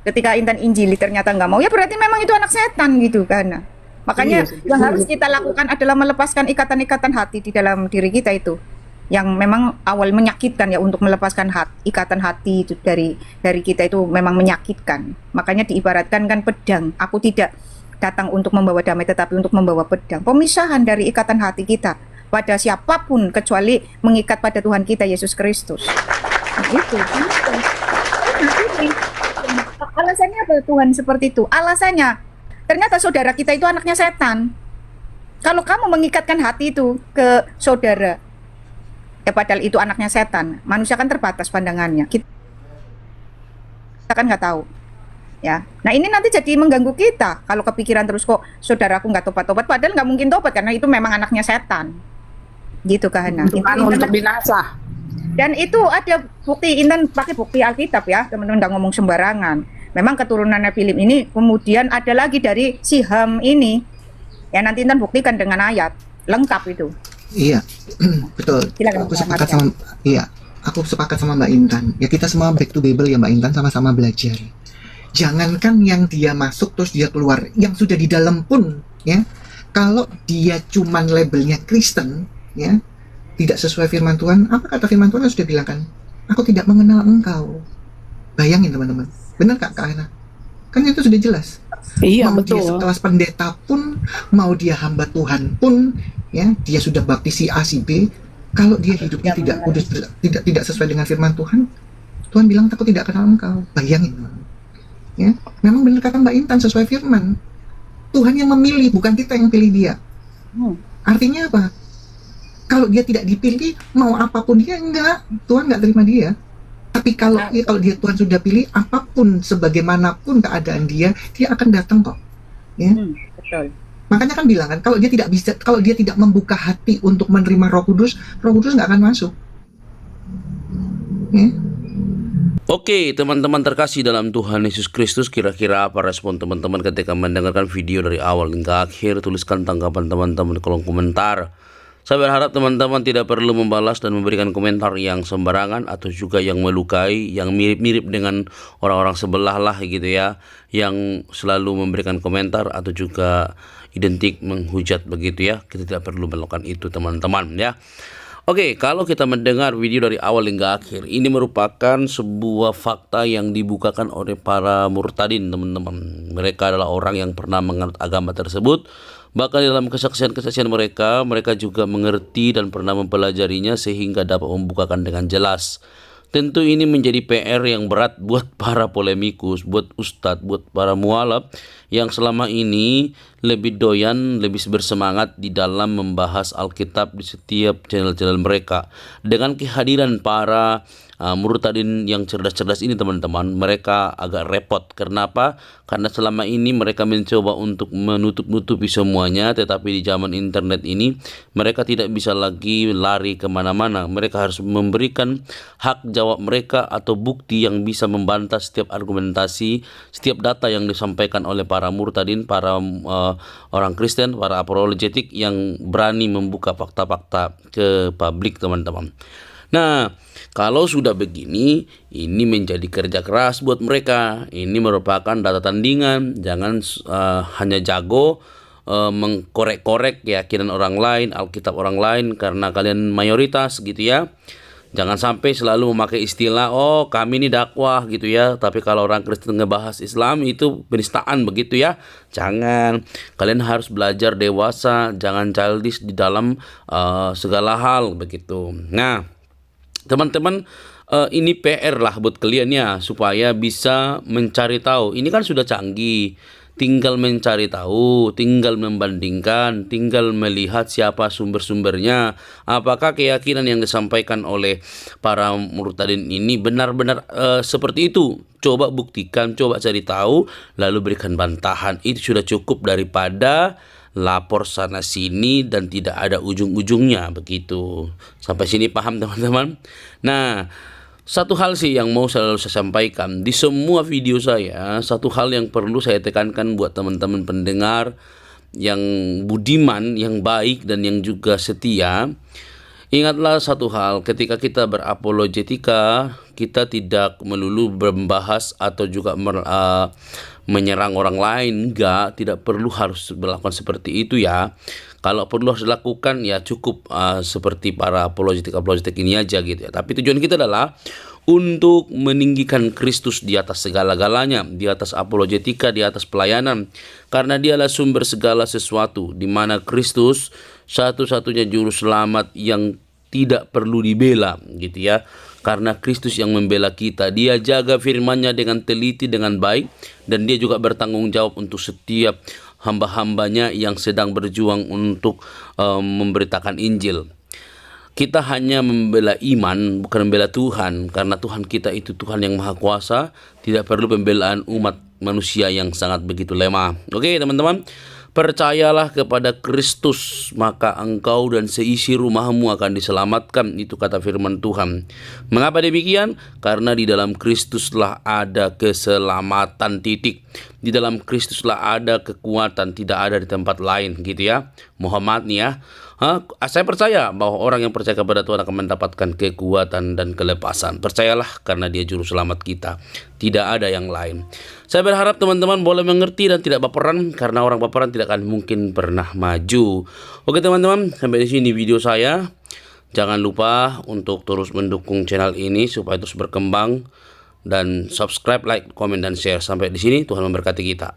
Ketika Intan Injili ternyata nggak mau, ya berarti memang itu anak setan gitu kan. Makanya yang harus kita lakukan adalah melepaskan ikatan-ikatan hati di dalam diri kita itu, yang memang awal menyakitkan ya, untuk melepaskan ikatan hati itu dari kita itu memang menyakitkan. Makanya diibaratkan kan pedang. Aku tidak datang untuk membawa damai, tetapi untuk membawa pedang. Pemisahan dari ikatan hati kita pada siapapun kecuali mengikat pada Tuhan kita Yesus Kristus. Nah, itu. Alasannya apa Tuhan seperti itu? Alasannya ternyata saudara kita itu anaknya setan. Kalau kamu mengikatkan hati itu ke saudara, ya padahal itu anaknya setan. Manusia kan terbatas pandangannya. Kita kan nggak tahu. Ya, nah ini nanti jadi mengganggu kita kalau kepikiran terus kok saudaraku nggak tobat-tobat, padahal nggak mungkin tobat karena itu memang anaknya setan. Gitu kan? Untuk binasa. Dan itu ada bukti, Intan pakai bukti Alkitab ya, teman-teman, nggak ngomong sembarangan. Memang keturunan Nepilim ini kemudian ada lagi dari si Ham ini. Ya nanti Intan buktikan dengan ayat lengkap itu. Iya, betul. Silakan, aku sepakat sama Mbak Intan. Ya kita semua back to Bible ya Mbak Intan, sama-sama belajar. Jangankan yang dia masuk terus dia keluar, yang sudah di dalam pun ya, kalau dia cuman labelnya Kristen ya, tidak sesuai firman Tuhan. Apa kata firman Tuhan yang sudah bilang kan? Aku tidak mengenal engkau. Bayangin teman-teman, benar Kak Ana? Kan itu sudah jelas. Iya, mau betul. dia sekelas pendeta pun, mau dia hamba Tuhan pun ya, dia sudah baptisi A si B, kalau dia hidupnya tidak sesuai dengan firman Tuhan, Tuhan bilang aku tidak kenal engkau. Bayangin ya, memang benar kata Mbak Intan, sesuai firman. Tuhan yang memilih, bukan kita yang pilih dia. Artinya apa? Kalau dia tidak dipilih, mau apapun dia enggak, Tuhan enggak terima dia. Tapi kalau dia Tuhan sudah pilih, apapun sebagaimanapun keadaan dia akan datang kok. Ya. Betul. Makanya kan bilang kan, kalau dia tidak membuka hati untuk menerima Roh Kudus nggak akan masuk. Ya. Oke, teman-teman terkasih dalam Tuhan Yesus Kristus, kira-kira apa respon teman-teman ketika mendengarkan video dari awal hingga akhir? Tuliskan tanggapan teman-teman di kolom komentar. Saya berharap teman-teman tidak perlu membalas dan memberikan komentar yang sembarangan atau juga yang melukai, yang mirip-mirip dengan orang-orang sebelah lah gitu ya, yang selalu memberikan komentar atau juga identik menghujat begitu ya. Kita tidak perlu melakukan itu teman-teman ya. Oke, kalau kita mendengar video dari awal hingga akhir, ini merupakan sebuah fakta yang dibukakan oleh para murtadin, teman-teman. Mereka adalah orang yang pernah menganut agama tersebut. Bahkan dalam kesaksian-kesaksian mereka juga mengerti dan pernah mempelajarinya sehingga dapat membukakan dengan jelas. Tentu ini menjadi PR yang berat buat para polemikus, buat ustadz, buat para mualaf yang selama ini lebih doyan, lebih bersemangat di dalam membahas Alkitab di setiap channel-channel mereka. Dengan kehadiran para murtadin yang cerdas-cerdas ini teman-teman, mereka agak repot. Kenapa? Karena selama ini mereka mencoba untuk menutup-nutupi semuanya, tetapi di zaman internet ini mereka tidak bisa lagi lari kemana-mana. Mereka harus memberikan hak jawab mereka atau bukti yang bisa membantah setiap argumentasi, setiap data yang disampaikan oleh para murtadin, para orang Kristen, para apologetik yang berani membuka fakta-fakta ke publik teman-teman. Nah, kalau sudah begini, ini menjadi kerja keras buat mereka. Ini merupakan data tandingan. Jangan hanya jago mengkorek-korek keyakinan orang lain, Alkitab orang lain, karena kalian mayoritas gitu ya. Jangan sampai selalu memakai istilah, oh kami ini dakwah gitu ya, tapi kalau orang Kristen ngebahas Islam itu penistaan begitu ya. Jangan. Kalian harus belajar dewasa, jangan childish di dalam segala hal begitu. Nah, teman-teman, ini PR lah buat kalian ya, supaya bisa mencari tahu. Ini kan sudah canggih. Tinggal mencari tahu, tinggal membandingkan, tinggal melihat siapa sumber-sumbernya. Apakah keyakinan yang disampaikan oleh para murtadin ini benar-benar seperti itu? Coba buktikan, coba cari tahu, lalu berikan bantahan. Itu sudah cukup daripada lapor sana sini dan tidak ada ujung-ujungnya begitu. Sampai sini paham teman-teman? Nah, satu hal sih yang mau selalu saya sampaikan di semua video saya, satu hal yang perlu saya tekankan buat teman-teman pendengar yang budiman, yang baik dan yang juga setia. Ingatlah satu hal, ketika kita berapologetika, kita tidak melulu membahas atau juga menyerang orang lain. Enggak, tidak perlu harus melakukan seperti itu ya. Kalau perlu harus dilakukan ya cukup seperti para apologetik ini aja gitu ya. Tapi tujuan kita adalah untuk meninggikan Kristus di atas segala-galanya, di atas apologetika, di atas pelayanan. Karena dialah sumber segala sesuatu, di mana Kristus satu-satunya juru selamat yang tidak perlu dibela gitu ya. Karena Kristus yang membela kita, dia jaga firman-Nya dengan teliti, dengan baik, dan dia juga bertanggung jawab untuk setiap hamba-hambanya yang sedang berjuang untuk memberitakan Injil. Kita hanya membela iman, bukan membela Tuhan, karena Tuhan kita itu Tuhan yang Maha Kuasa, tidak perlu pembelaan umat manusia yang sangat begitu lemah. Oke teman-teman, percayalah kepada Kristus, maka engkau dan seisi rumahmu akan diselamatkan. Itu kata firman Tuhan. Mengapa demikian? Karena di dalam Kristuslah ada keselamatan, titik. Di dalam Kristuslah ada kekuatan, tidak ada di tempat lain gitu ya. Muhammad nih ya. Saya percaya bahwa orang yang percaya kepada Tuhan akan mendapatkan kekuatan dan kelepasan. Percayalah, karena dia juru selamat kita. Tidak ada yang lain. Saya berharap teman-teman boleh mengerti dan tidak baperan, karena orang baperan tidak akan mungkin pernah maju. Oke teman-teman, sampai di sini video saya. Jangan lupa untuk terus mendukung channel ini supaya terus berkembang, dan subscribe, like, komen, dan share. Sampai di sini, Tuhan memberkati kita.